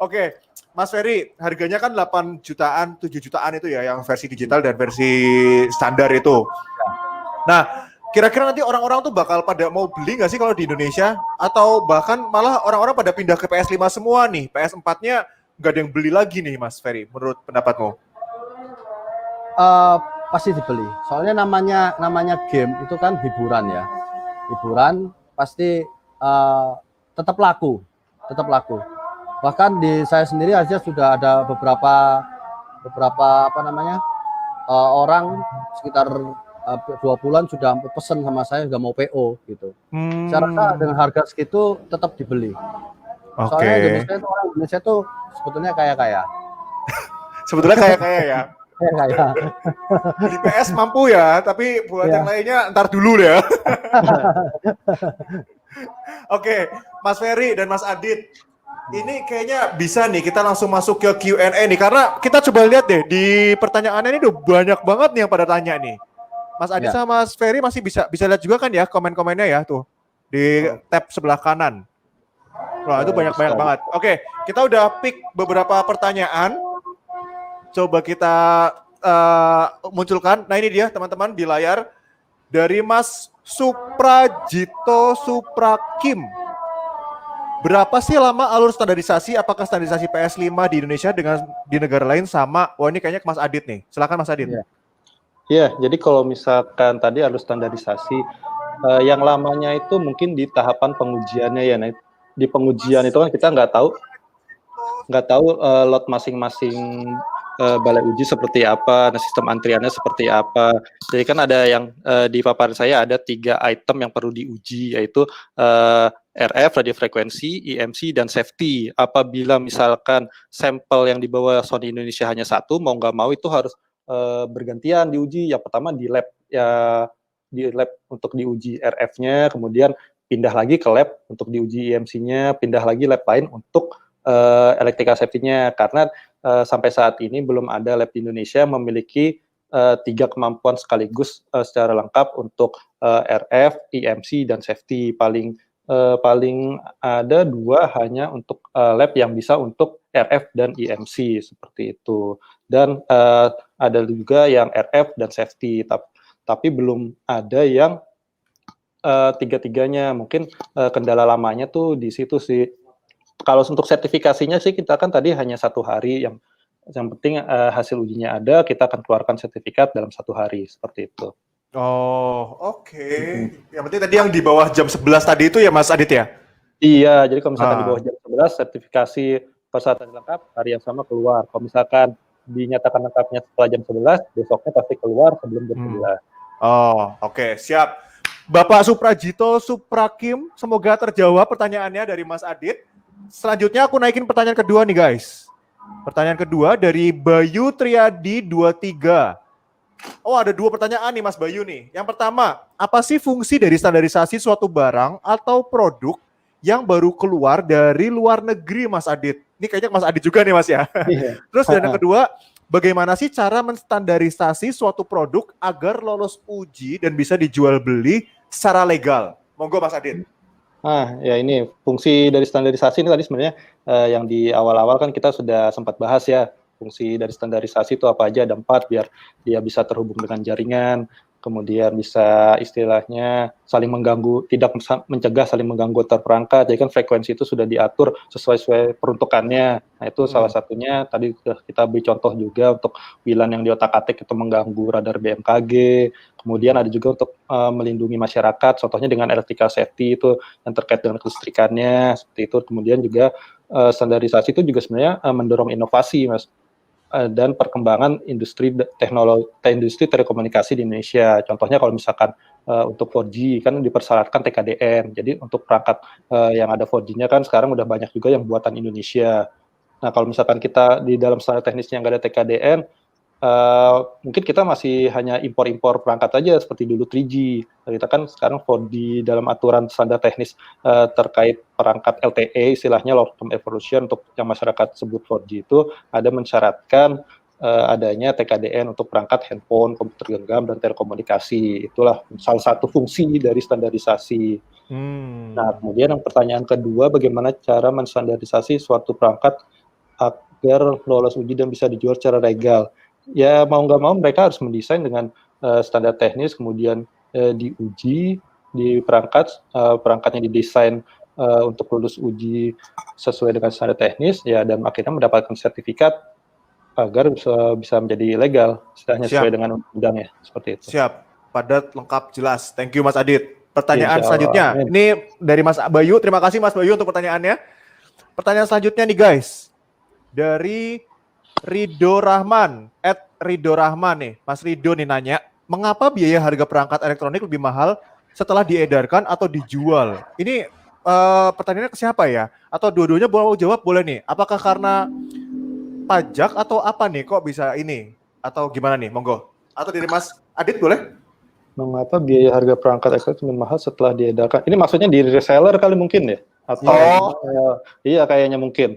Oke, Mas Ferry, harganya kan 8 jutaan, 7 jutaan itu ya, yang versi digital dan versi standar itu. Nah, kira-kira nanti orang-orang tuh bakal pada mau beli nggak sih kalau di Indonesia? Atau bahkan malah orang-orang pada pindah ke PS5 semua nih, PS4-nya nggak ada yang beli lagi nih, Mas Ferry, menurut pendapatmu? Pasti dibeli. Soalnya namanya game itu kan hiburan ya. Hiburan pasti tetap laku. Bahkan di saya sendiri aja sudah ada beberapa orang sekitar 2 bulan sudah pesen sama saya, sudah mau PO gitu. Saya rasa dengan harga segitu tetap dibeli. Soalnya orang Indonesia itu sebetulnya kaya-kaya. Sebetulnya kaya-kaya ya. Kaya. Di PS mampu ya, tapi buat yang lainnya ntar dulu ya. Oke, Mas Ferry dan Mas Adit, ini kayaknya bisa nih kita langsung masuk ke Q&A nih, karena kita coba lihat deh di pertanyaannya ini udah banyak banget nih yang pada tanya nih. Mas Adit sama Mas Ferry masih bisa lihat juga kan ya komen-komennya ya tuh di tab sebelah kanan. Wah, itu banyak-banyak banget. Oke, kita udah pick beberapa pertanyaan. Coba kita munculkan. Nah ini dia teman-teman di layar. Dari Mas Suprajito Suprakim. Berapa sih lama alur standarisasi? Apakah standarisasi PS5 di Indonesia dengan di negara lain sama? Wah ini kayaknya ke Mas Adit nih. Silakan Mas Adit. Iya, jadi kalau misalkan tadi alur standarisasi, yang lamanya itu mungkin di tahapan pengujiannya ya. Nah, di pengujian itu kan kita nggak tahu lot masing-masing balai uji seperti apa, nah sistem antriannya seperti apa. Jadi kan ada yang di paparan saya ada 3 item yang perlu diuji, yaitu RF, radio frekuensi, EMC, dan safety. Apabila misalkan sampel yang dibawa Sony Indonesia hanya 1, mau nggak mau itu harus bergantian diuji. Yang pertama di lab untuk diuji RF-nya, kemudian pindah lagi ke lab untuk diuji EMC-nya, pindah lagi lab lain untuk electrical safety-nya, karena sampai saat ini belum ada lab di Indonesia memiliki 3 kemampuan sekaligus secara lengkap untuk RF, EMC, dan safety. Paling ada 2 hanya untuk lab yang bisa untuk RF dan EMC seperti itu. Dan ada juga yang RF dan safety, tapi belum ada yang 3-tiganya. Mungkin kendala lamanya tuh di situ sih. Kalau untuk sertifikasinya sih kita kan tadi hanya 1 hari, yang penting hasil ujinya ada, kita akan keluarkan sertifikat dalam 1 hari seperti itu. Oh, oke. Yang penting tadi yang di bawah jam 11 tadi itu ya Mas Adit ya? Iya, jadi kalau misalkan di bawah jam 11 sertifikasi persyaratan lengkap hari yang sama keluar. Kalau misalkan dinyatakan lengkapnya setelah jam 11, besoknya pasti keluar sebelum jam 11. Oh, oke, siap. Bapak Suprajito Suprakim, semoga terjawab pertanyaannya dari Mas Adit. Selanjutnya aku naikin pertanyaan kedua nih guys. Pertanyaan kedua dari Bayu Triadi 23. Oh, ada 2 pertanyaan nih Mas Bayu nih. Yang pertama, apa sih fungsi dari standarisasi suatu barang atau produk yang baru keluar dari luar negeri, Mas Adit? Ini kayaknya Mas Adit juga nih Mas ya. Terus dan yang kedua, bagaimana sih cara menstandarisasi suatu produk agar lolos uji dan bisa dijual beli secara legal? Monggo Mas Adit. Ya ini fungsi dari standarisasi ini tadi sebenarnya yang di awal-awal kan kita sudah sempat bahas ya. Fungsi dari standarisasi itu apa aja, ada 4, biar dia bisa terhubung dengan jaringan. kemudian bisa istilahnya saling mengganggu, tidak mencegah saling mengganggu antar perangkat. Jadi kan frekuensi itu sudah diatur sesuai peruntukannya. Nah itu salah satunya tadi sudah kita beri contoh juga untuk WLAN yang di otak-atik itu mengganggu radar BMKG. Kemudian ada juga untuk melindungi masyarakat, contohnya dengan electrical safety itu yang terkait dengan kelistrikannya seperti itu. Kemudian juga standarisasi itu juga sebenarnya mendorong inovasi, Mas. Dan perkembangan industri industri telekomunikasi di Indonesia. Contohnya kalau misalkan untuk 4G kan dipersyaratkan TKDN. Jadi untuk perangkat yang ada 4G-nya kan sekarang udah banyak juga yang buatan Indonesia. Nah kalau misalkan kita di dalam standar teknisnya nggak ada TKDN, mungkin kita masih hanya impor-impor perangkat aja seperti dulu 3G. Kita kan sekarang 4G dalam aturan standar teknis terkait perangkat LTE, istilahnya long term evolution untuk yang masyarakat sebut 4G itu ada mensyaratkan adanya TKDN untuk perangkat handphone, komputer genggam, dan telekomunikasi. Itulah salah satu fungsi dari standarisasi. Nah, kemudian yang pertanyaan kedua, bagaimana cara menstandarisasi suatu perangkat agar lolos uji dan bisa dijual secara legal? Ya mau nggak mau mereka harus mendesain dengan standar teknis, kemudian diuji di perangkatnya didesain untuk lulus uji sesuai dengan standar teknis, ya dan akhirnya mendapatkan sertifikat agar bisa menjadi legal, istilahnya sesuai dengan undang-undang ya, seperti itu. Siap, padat, lengkap, jelas. Thank you Mas Adit. Pertanyaan selanjutnya, ini dari Mas Bayu. Terima kasih Mas Bayu untuk pertanyaannya. Pertanyaan selanjutnya nih guys, dari Rido Rahman, Rido Rahman nih, Mas Rido nih nanya, mengapa biaya harga perangkat elektronik lebih mahal setelah diedarkan atau dijual? Ini pertanyaannya ke siapa ya? Atau dua-duanya mau jawab boleh nih? Apakah karena pajak atau apa nih? Kok bisa ini? Atau gimana nih? Monggo. Atau dari Mas Adit boleh? Mengapa biaya harga perangkat elektronik lebih mahal setelah diedarkan? Ini maksudnya di reseller kali mungkin ya? Atau iya kayaknya mungkin.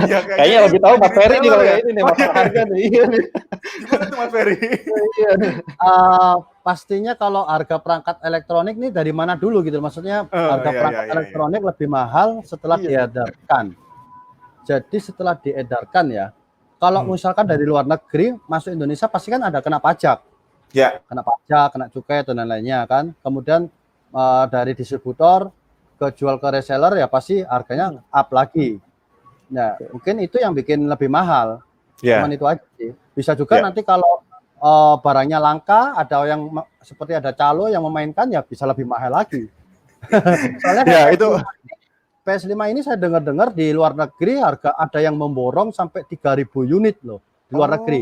Ya, kayaknya lebih tahu Mas Ferry nih kalau kayak ini nih masalah harga nih. Iya nih. Gimana tuh Mas Ferry? Iya nih. Pastinya kalau harga perangkat elektronik nih dari mana dulu gitu. Maksudnya harga perangkat elektronik lebih mahal setelah diedarkan. Jadi setelah diedarkan ya, kalau misalkan dari luar negeri masuk Indonesia pasti kan ada kena pajak. Ya. Kena pajak, kena cukai dan lain-lainnya kan. Kemudian dari distributor jual ke reseller ya pasti harganya up lagi. Nah, mungkin itu yang bikin lebih mahal. Cuman itu aja sih. Bisa juga nanti kalau barangnya langka, ada yang seperti ada calo yang memainkan ya bisa lebih mahal lagi. Soalnya itu PS5 ini saya dengar-dengar di luar negeri harga ada yang memborong sampai 3.000 unit loh di luar negeri.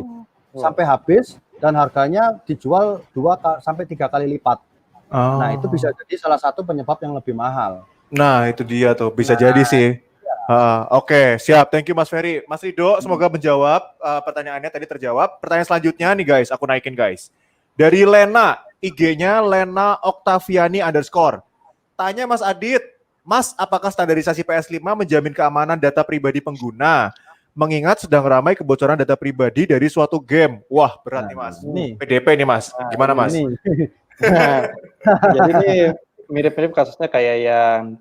Sampai habis dan harganya dijual 2 sampai 3 kali lipat. Nah, itu bisa jadi salah satu penyebab yang lebih mahal. Nah, itu dia tuh, bisa jadi sih. Oke, siap. Thank you Mas Ferry. Mas Rido, semoga menjawab pertanyaannya tadi terjawab. Pertanyaan selanjutnya nih guys, aku naikin guys. Dari Lena, IG-nya Lena Oktaviani _ Tanya Mas Adit, Mas, apakah standarisasi PS5 menjamin keamanan data pribadi pengguna? Mengingat sedang ramai kebocoran data pribadi dari suatu game. Wah, berat nih Mas. PDP nih Mas. Gimana Mas? Jadi ini mirip-mirip kasusnya kayak yang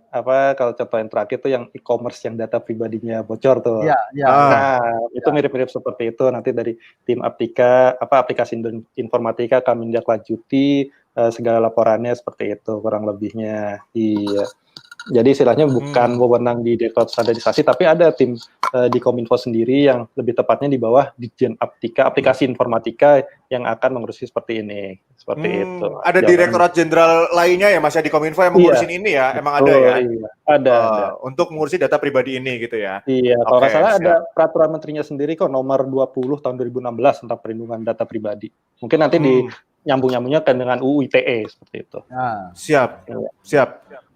kalau contoh yang terakhir tuh yang e-commerce yang data pribadinya bocor tuh. Nah, itu mirip-mirip seperti itu. Nanti dari tim aplikasi informatika kami menindaklanjuti segala laporannya seperti itu kurang lebihnya. Iya. Jadi istilahnya bukan wewenang di Direktorat Standarisasi, tapi ada tim di Kominfo sendiri yang lebih tepatnya di bawah Ditjen Aplikasi Informatika yang akan mengurusi seperti ini. Seperti itu. Ada Direktorat Jenderal lainnya ya Mas ya di Kominfo yang mengurusin ini ya? Emang ada ya? Iya, ada. Untuk mengurusi data pribadi ini gitu ya? Iya, kalau nggak salah ada peraturan menterinya sendiri kok nomor 20 tahun 2016 tentang perlindungan data pribadi. Mungkin nanti nyambung-nyambungnya kan dengan UU ITE seperti itu. Siap.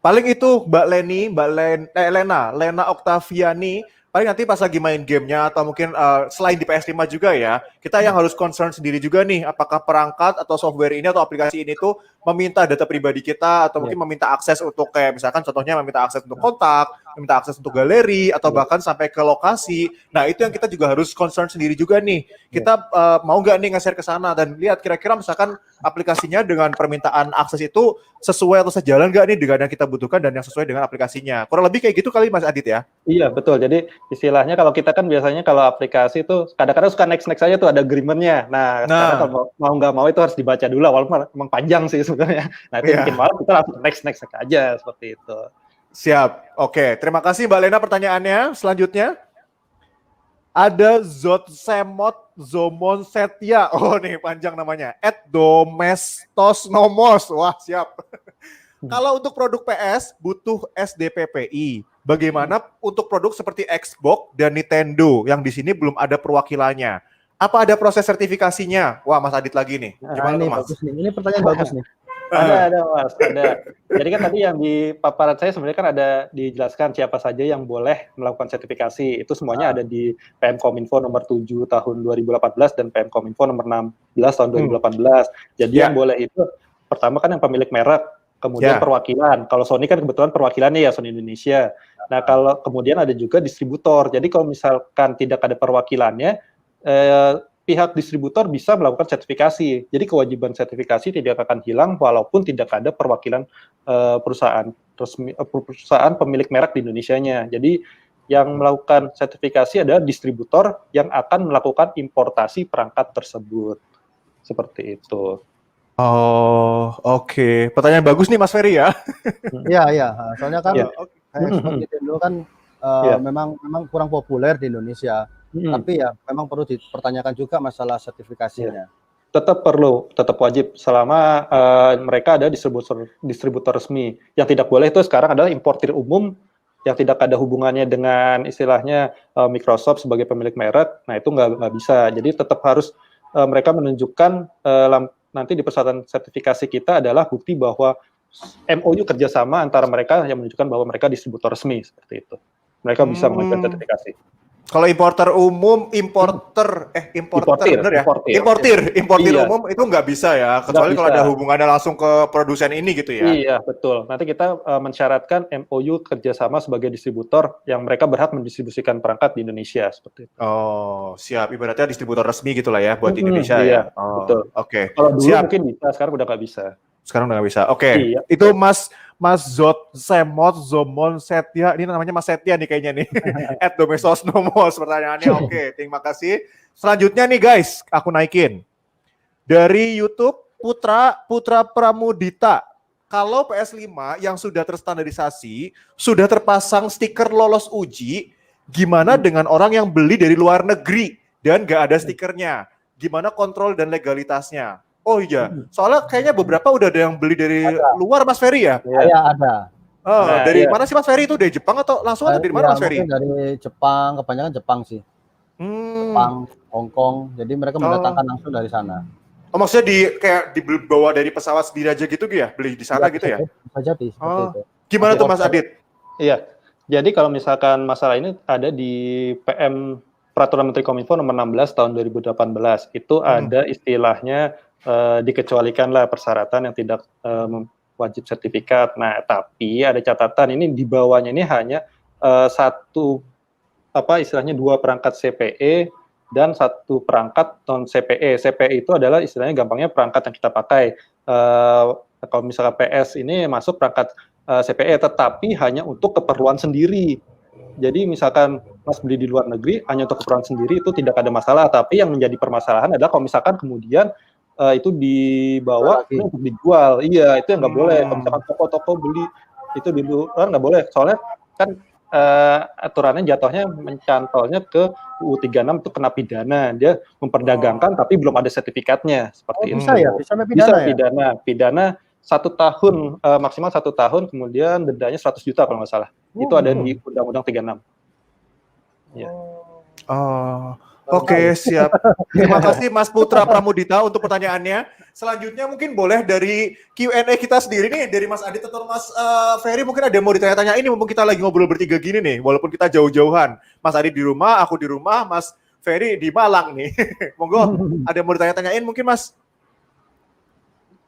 Paling itu Lena Oktaviani, paling nanti pas lagi main gamenya atau mungkin selain di PS5 juga ya, kita yang harus concern sendiri juga nih, apakah perangkat atau software ini atau aplikasi ini tuh meminta data pribadi kita atau mungkin meminta akses untuk kayak misalkan contohnya meminta akses untuk kontak, meminta akses untuk galeri atau bahkan sampai ke lokasi. Nah itu yang kita juga harus concern sendiri juga nih. Kita mau nggak nih nge-share ke sana dan lihat kira-kira misalkan aplikasinya dengan permintaan akses itu sesuai atau sejalan nggak nih dengan yang kita butuhkan dan yang sesuai dengan aplikasinya. Kurang lebih kayak gitu kali Mas Adit ya? Iya betul. Jadi istilahnya kalau kita kan biasanya kalau aplikasi itu kadang-kadang suka next aja tuh ada agreement-nya. Nah, sekarang kalau mau nggak mau itu harus dibaca dulu, walaupun emang panjang sih sebenarnya. Nah, itu bikin malah kita langsung next aja seperti itu. Siap. Oke, terima kasih Mbak Lena pertanyaannya. Selanjutnya ada Zotsemot Zomon Setia. Oh nih panjang namanya. @domestosnomos. Wah, siap. Kalau untuk produk PS butuh SDPPI. Bagaimana untuk produk seperti Xbox dan Nintendo yang di sini belum ada perwakilannya? Apa ada proses sertifikasinya? Wah, Mas Adit lagi nih. Gimana tuh, Mas? Bagus nih. Ini pertanyaan bagus nih. Ada Mas, ada. Jadi kan tadi yang di paparan saya sebenarnya kan ada dijelaskan siapa saja yang boleh melakukan sertifikasi. Itu semuanya ada di PM Kominfo nomor 7 tahun 2018 dan PM Kominfo nomor 16 tahun 2018. Jadi yang boleh itu pertama kan yang pemilik merek, kemudian perwakilan. Kalau Sony kan kebetulan perwakilannya ya Sony Indonesia. Nah, kalau kemudian ada juga distributor. Jadi kalau misalkan tidak ada perwakilannya, pihak distributor bisa melakukan sertifikasi. Jadi kewajiban sertifikasi tidak akan hilang walaupun tidak ada perwakilan perusahaan resmi, perusahaan pemilik merek di Indonesianya. Jadi yang melakukan sertifikasi adalah distributor yang akan melakukan importasi perangkat tersebut. Seperti itu. Oh, oke. Pertanyaan bagus nih Mas Ferry ya. Iya. Soalnya kan Nintendo kan memang kurang populer di Indonesia. Tapi ya memang perlu dipertanyakan juga masalah sertifikasinya. Tetap wajib selama mereka ada distributor resmi. Yang tidak boleh itu sekarang adalah importir umum yang tidak ada hubungannya dengan istilahnya Microsoft sebagai pemilik merek. Nah itu nggak bisa. Jadi tetap harus mereka menunjukkan nanti di persyaratan sertifikasi kita adalah bukti bahwa MOU kerjasama antara mereka yang menunjukkan bahwa mereka distributor resmi seperti itu. Mereka bisa mengajukan sertifikasi. Kalau importer umum, importer bener ya? Importir umum itu nggak bisa ya, kecuali kalau ada hubungannya langsung ke produsen ini gitu ya? Iya, betul. Nanti kita mensyaratkan MOU kerjasama sebagai distributor yang mereka berhak mendistribusikan perangkat di Indonesia, seperti itu. Oh, siap. Ibaratnya distributor resmi gitu lah ya, buat Indonesia ya? Oh, betul. Oke. Kalau dulu mungkin bisa, sekarang udah nggak bisa. Sekarang udah nggak bisa. Oke. Itu Mas Zotsemot Zomon Setia, ini namanya Mas Setia nih kayaknya nih. @domestosnomos pertanyaannya. Oke, terima kasih. Selanjutnya nih guys, aku naikin. Dari YouTube Putra Pramudita. Kalau PS5 yang sudah terstandarisasi, sudah terpasang stiker lolos uji, gimana dengan orang yang beli dari luar negeri dan nggak ada stikernya? Gimana kontrol dan legalitasnya? Oh iya, soalnya kayaknya beberapa udah ada yang beli dari luar Mas Ferry ya? Iya, ada. Dari mana sih Mas Ferry itu? Dari Jepang atau langsung atau dari mana Mas Ferry? Dari Jepang, kebanyakan Jepang sih. Jepang, Hong Kong, jadi mereka mendatangkan langsung dari sana. Oh maksudnya dibawa dari pesawat sendiri aja gitu ya? Beli di sana gitu ya? Bisa jadi seperti itu. Gimana tuh Mas Adit? Iya, jadi kalau misalkan masalah ini ada di PM Peraturan Menteri Kominfo nomor 16 tahun 2018, itu ada istilahnya dikecualikanlah persyaratan yang tidak wajib sertifikat. Nah, tapi ada catatan ini di bawahnya ini hanya istilahnya 2 perangkat CPE dan 1 perangkat non CPE. CPE itu adalah istilahnya gampangnya perangkat yang kita pakai. Kalau misalnya PS ini masuk perangkat CPE, tetapi hanya untuk keperluan sendiri. Jadi misalkan Mas beli di luar negeri hanya untuk keperluan sendiri itu tidak ada masalah. Tapi yang menjadi permasalahan adalah kalau misalkan kemudian itu dibawa untuk dijual, itu yang nggak boleh. Kalau misalkan toko-toko beli itu di luar nggak boleh, soalnya kan aturannya jatuhnya mencantolnya ke UU 36 itu kena pidana, dia memperdagangkan tapi belum ada sertifikatnya seperti itu. Bisa ya, bisa pidana 1 tahun maksimal 1 tahun, kemudian dendanya 100 juta kalau nggak salah. Itu ada di Undang-Undang 36. Ya. Oke, siap. Terima kasih Mas Putra Pramudita untuk pertanyaannya. Selanjutnya mungkin boleh dari Q&A kita sendiri nih, dari Mas Adit atau Mas Ferry, mungkin ada yang mau ditanya-tanya ini, mumpung kita lagi ngobrol bertiga gini nih, walaupun kita jauh-jauhan. Mas Adit di rumah, aku di rumah, Mas Ferry di Malang nih. Monggo, ada yang mau ditanya-tanyain mungkin Mas?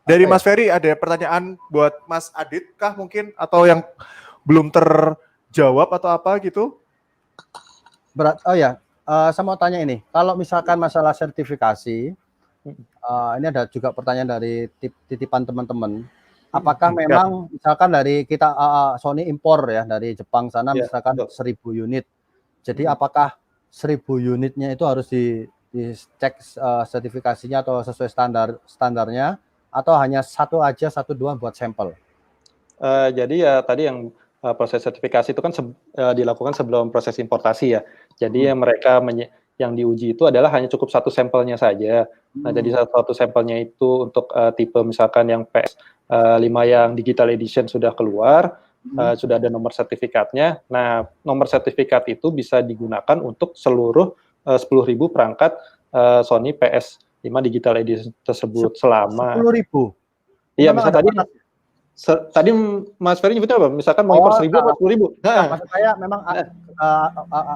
Dari Mas Ferry ada pertanyaan buat Mas Adit kah mungkin? Atau yang belum terjawab atau apa gitu? Saya mau tanya ini, kalau misalkan masalah sertifikasi, ini ada juga pertanyaan dari titipan teman-teman. Apakah memang misalkan dari kita Sony impor ya dari Jepang sana misalkan 1000 unit, Jadi apakah 1000 unitnya itu harus dicek sertifikasinya atau sesuai standarnya, atau hanya satu aja, 1-2 buat sampel? Jadi ya tadi yang proses sertifikasi itu kan dilakukan sebelum proses importasi ya. Jadi yang mereka yang diuji itu adalah hanya cukup satu sampelnya saja. Nah, jadi satu sampelnya itu untuk tipe misalkan yang PS5 yang digital edition sudah keluar, sudah ada nomor sertifikatnya. Nah, nomor sertifikat itu bisa digunakan untuk seluruh 10.000 perangkat Sony PS5 digital edition tersebut selama 10.000. Iya, misalnya tadi Mas Ferry nyebutnya apa? Misalkan mau impor 1.000 atau 10.000? Nah, maksud saya memang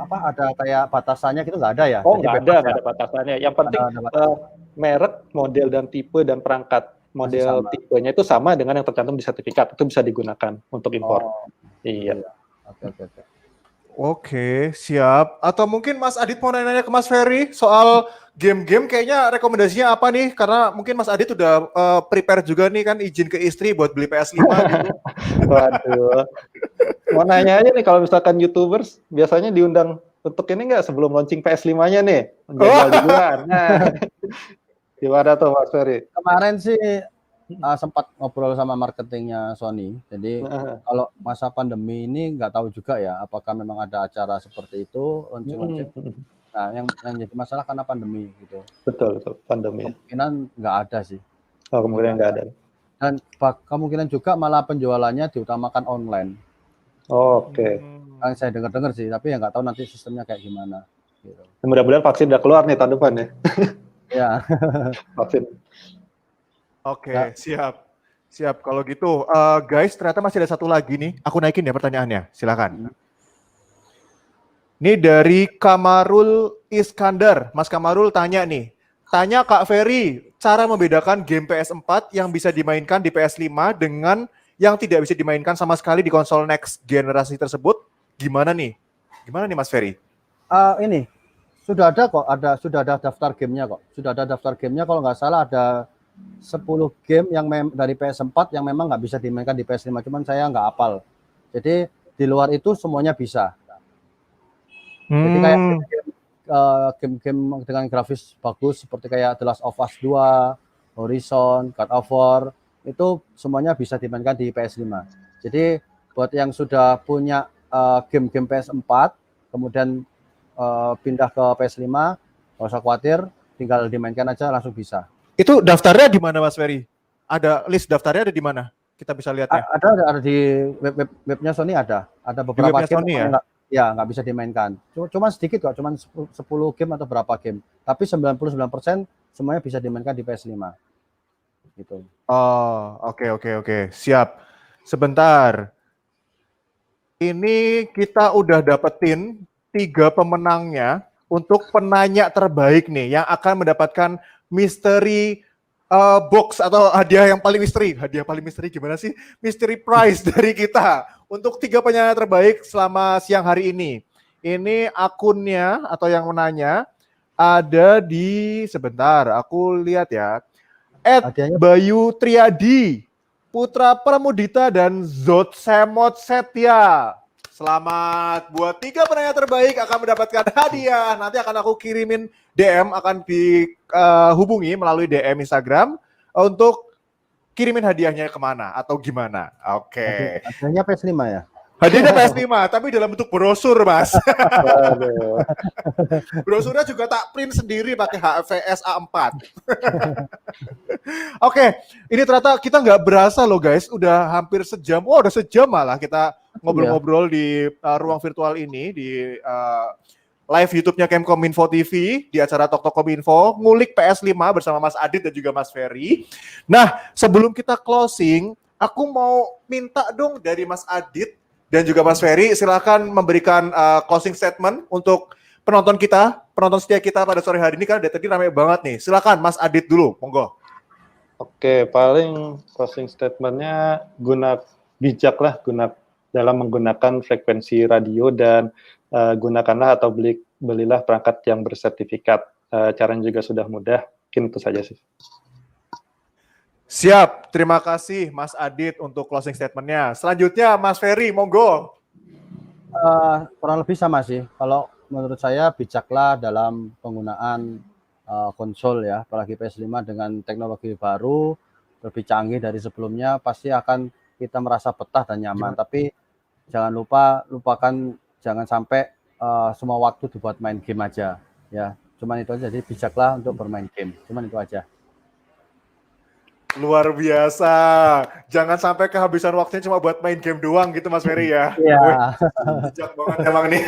ada kayak batasannya gitu, nggak ada ya? Oh, nggak ada batasannya. Yang penting merek, model, dan tipe dan perangkat model tipenya itu sama dengan yang tercantum di sertifikat. Itu bisa digunakan untuk impor. Iya. Oke. Oke, siap. Atau mungkin Mas Adit mau nanya ke Mas Ferry soal game-game, kayaknya rekomendasinya apa nih? Karena mungkin Mas Adit udah prepare juga nih kan, izin ke istri buat beli PS5 gitu. Waduh. Mau nanya aja nih, kalau misalkan YouTubers biasanya diundang untuk ini nggak sebelum launching PS5-nya nih? Menjual di bulan. Nah, gimana tuh Mas Ferry? Kemarin sih sempat ngobrol sama marketingnya Sony. Jadi kalau masa pandemi ini nggak tahu juga ya, apakah memang ada acara seperti itu, launching. Nah, yang jadi masalah karena pandemi gitu. Betul, pandemi. Kemungkinan nggak ada sih. Oh, kemungkinan nggak ada. Dan kemungkinan juga malah penjualannya diutamakan online. Oke. Yang saya dengar sih, tapi ya nggak tahu nanti sistemnya kayak gimana. Gitu. Mudah-mudahan vaksin udah keluar nih tahun depan ya. Ya. Vaksin. Oke, siap. Kalau gitu, guys, ternyata masih ada satu lagi nih. Aku naikin ya pertanyaannya. Silakan. Ini dari Kamarul Iskandar. Mas Kamarul tanya Kak Ferry, cara membedakan game PS4 yang bisa dimainkan di PS5 dengan yang tidak bisa dimainkan sama sekali di konsol next generasi tersebut, gimana nih Mas Ferry? Ini sudah ada kok, sudah ada daftar gamenya kok. Sudah ada daftar gamenya, kalau nggak salah ada 10 game yang dari PS4 yang memang nggak bisa dimainkan di PS5, cuman saya nggak hafal. Jadi di luar itu semuanya bisa. Jadi kayak game-game dengan grafis bagus seperti kayak The Last of Us 2, Horizon, God of War, itu semuanya bisa dimainkan di PS5. Jadi buat yang sudah punya game-game PS4 kemudian pindah ke PS5, nggak usah khawatir, tinggal dimainkan aja langsung bisa. Itu daftarnya di mana Mas Ferry? Ada list daftarnya ada di mana? Kita bisa lihatnya. Ada di webnya Sony ada beberapa game Sony, ya? Nggak bisa dimainkan. Cuma sedikit kok, cuma 10 game atau berapa game. Tapi 99% semuanya bisa dimainkan di PS5. Gitu. Oh, oke. Siap. Sebentar. Ini kita udah dapetin 3 pemenangnya untuk penanya terbaik nih yang akan mendapatkan mystery box atau hadiah yang paling misteri. Hadiah paling misteri gimana sih? Mystery prize dari kita untuk 3 penanya terbaik selama siang hari ini. Ini akunnya atau yang menanya ada di, sebentar aku lihat ya, @Bayu Triadi, Putra Pramudita, dan Zotsemot Setia. Selamat buat 3 penanya terbaik akan mendapatkan hadiah. Nanti akan aku kirimin DM, akan dihubungi melalui DM Instagram untuk kirimin hadiahnya kemana atau gimana. Oke. Hadiahnya PS5 ya? Hadiahnya PS5, tapi dalam bentuk brosur, Mas. Brosurnya juga tak print sendiri pakai HVS A4. Oke, ini ternyata kita nggak berasa loh guys, udah hampir sejam. Oh, udah sejam malah kita ngobrol-ngobrol di ruang virtual ini, di live YouTube-nya Kemkominfo TV, di acara Tok Tok Kominfo, ngulik PS5 bersama Mas Adit dan juga Mas Ferry. Nah, sebelum kita closing, aku mau minta dong dari Mas Adit dan juga Mas Ferry, silakan memberikan closing statement untuk penonton setia kita pada sore hari ini, karena dari tadi ramai banget nih. Silakan Mas Adit dulu, monggo. Oke, paling closing statement-nya bijaklah dalam menggunakan frekuensi radio, dan gunakanlah atau belilah perangkat yang bersertifikat. Caranya juga sudah mudah, mungkin itu saja sih. Siap, terima kasih Mas Adit untuk closing statement-nya. Selanjutnya Mas Ferry, monggo. Kurang lebih sama sih. Kalau menurut saya bijaklah dalam penggunaan konsol ya, apalagi PS5 dengan teknologi baru lebih canggih dari sebelumnya, pasti akan kita merasa betah dan nyaman. Tapi jangan jangan sampai semua waktu dibuat main game aja ya. Cuman itu aja, jadi bijaklah untuk bermain game. Cuman itu aja. Luar biasa. Jangan sampai kehabisan waktunya cuma buat main game doang gitu Mas Ferry ya. Iya. Bijak banget emang nih.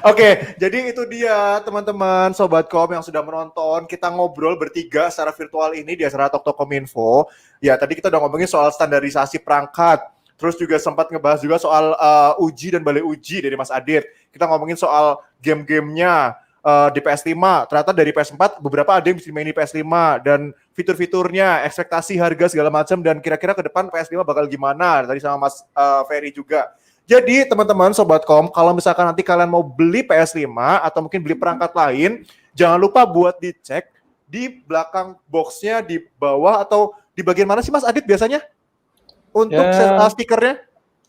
Oke, jadi itu dia teman-teman Sobat Kom yang sudah menonton. Kita ngobrol bertiga secara virtual ini di acara Tok Tok Kominfo. Ya, tadi kita udah ngomongin soal standarisasi perangkat. Terus juga sempat ngebahas juga soal uji dan balai uji dari Mas Adit. Kita ngomongin soal game-gamenya di PS5. Ternyata dari PS4 beberapa ada yang bisa main di PS5 dan fitur-fiturnya, ekspektasi harga segala macam dan kira-kira ke depan PS5 bakal gimana. Tadi sama Mas Ferry juga. Jadi teman-teman Sobat Kom, kalau misalkan nanti kalian mau beli PS5 atau mungkin beli perangkat lain, jangan lupa buat dicek di belakang boxnya, di bawah atau di bagian mana sih Mas Adit biasanya? Untuk stikernya?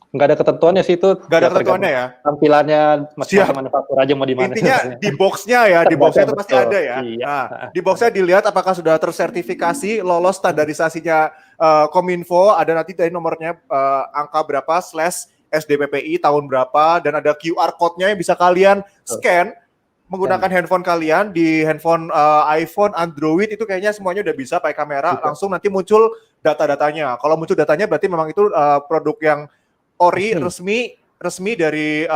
Nggak ada ketentuannya sih itu. Nggak ada ketentuannya ya? Tampilannya masih manufaktur aja mau di mana. Intinya di boxnya ya, di boxnya itu pasti ada ya. Iya. Nah, di boxnya dilihat apakah sudah tersertifikasi, lolos standarisasinya Kominfo, ada nanti dari nomornya angka berapa, /SDPPI tahun berapa, dan ada QR code-nya yang bisa kalian scan menggunakan handphone kalian di handphone iPhone, Android itu kayaknya semuanya udah bisa pakai kamera, langsung nanti muncul data-datanya. Kalau muncul datanya berarti memang itu produk yang ori resmi dari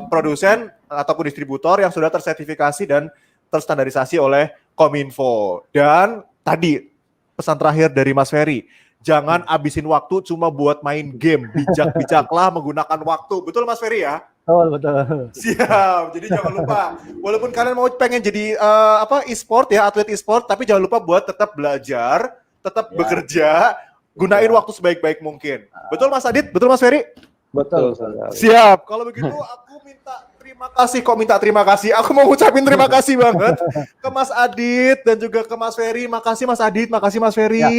produsen ataupun distributor yang sudah tersertifikasi dan terstandarisasi oleh Kominfo. Dan tadi pesan terakhir dari Mas Ferry, jangan abisin waktu cuma buat main game, bijak-bijaklah menggunakan waktu. Betul Mas Ferry ya? Betul. Siap. Jadi jangan lupa, walaupun kalian mau pengen jadi e-sport ya, atlet e-sport, tapi jangan lupa buat tetap belajar, tetap bekerja, gunain waktu sebaik-baik mungkin. Betul Mas Adit? Betul Mas Ferry? Betul. Siap. Kalau begitu aku minta terima kasih. Aku mau ngucapin terima kasih banget ke Mas Adit dan juga ke Mas Ferry. Makasih Mas Adit, makasih Mas Ferry. Ya.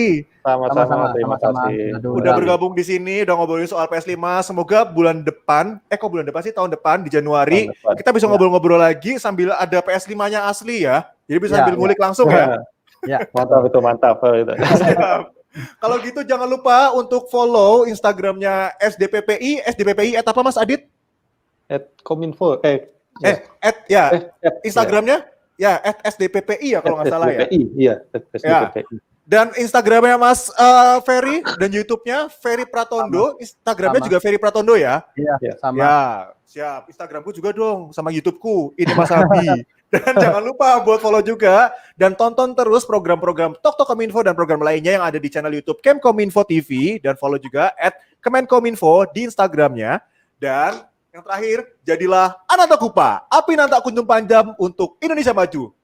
Sama-sama, terima kasih. Udah bergabung di sini, udah ngobrolin soal PS5. Semoga bulan depan, tahun depan di Januari, kita bisa ngobrol-ngobrol lagi sambil ada PS5-nya asli ya. Jadi bisa sambil ngulik langsung ya. Ya, mantap. Kalau gitu jangan lupa untuk follow Instagramnya SDPPI apa Mas Adit? @kominfo. Instagramnya @SDPPI ya kalau nggak salah ya. Iya, SDPPI. Dan Instagramnya Mas Ferry dan YouTube-nya Ferry Pratondo, Instagramnya juga Ferry Pratondo ya. Iya, sama. Ya, siap. Instagramku juga dong sama YouTube-ku. Ini Mas Abi. Dan jangan lupa buat follow juga dan tonton terus program-program Tok Tok Kominfo dan program lainnya yang ada di channel YouTube Kemkominfo TV dan follow juga @kemenkominfo di Instagramnya. Dan yang terakhir, jadilah Ananta Kupa, api nantak kunjung panjang untuk Indonesia maju.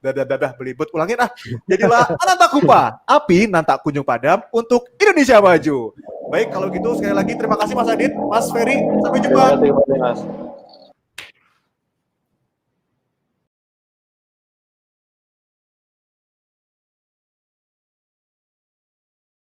Belibet ulangin Jadilah Ananta Kupa, api nantak kunjung padam untuk Indonesia maju. Baik, kalau gitu sekali lagi terima kasih Mas Adit, Mas Ferry, sampai jumpa. Terima kasih Mas.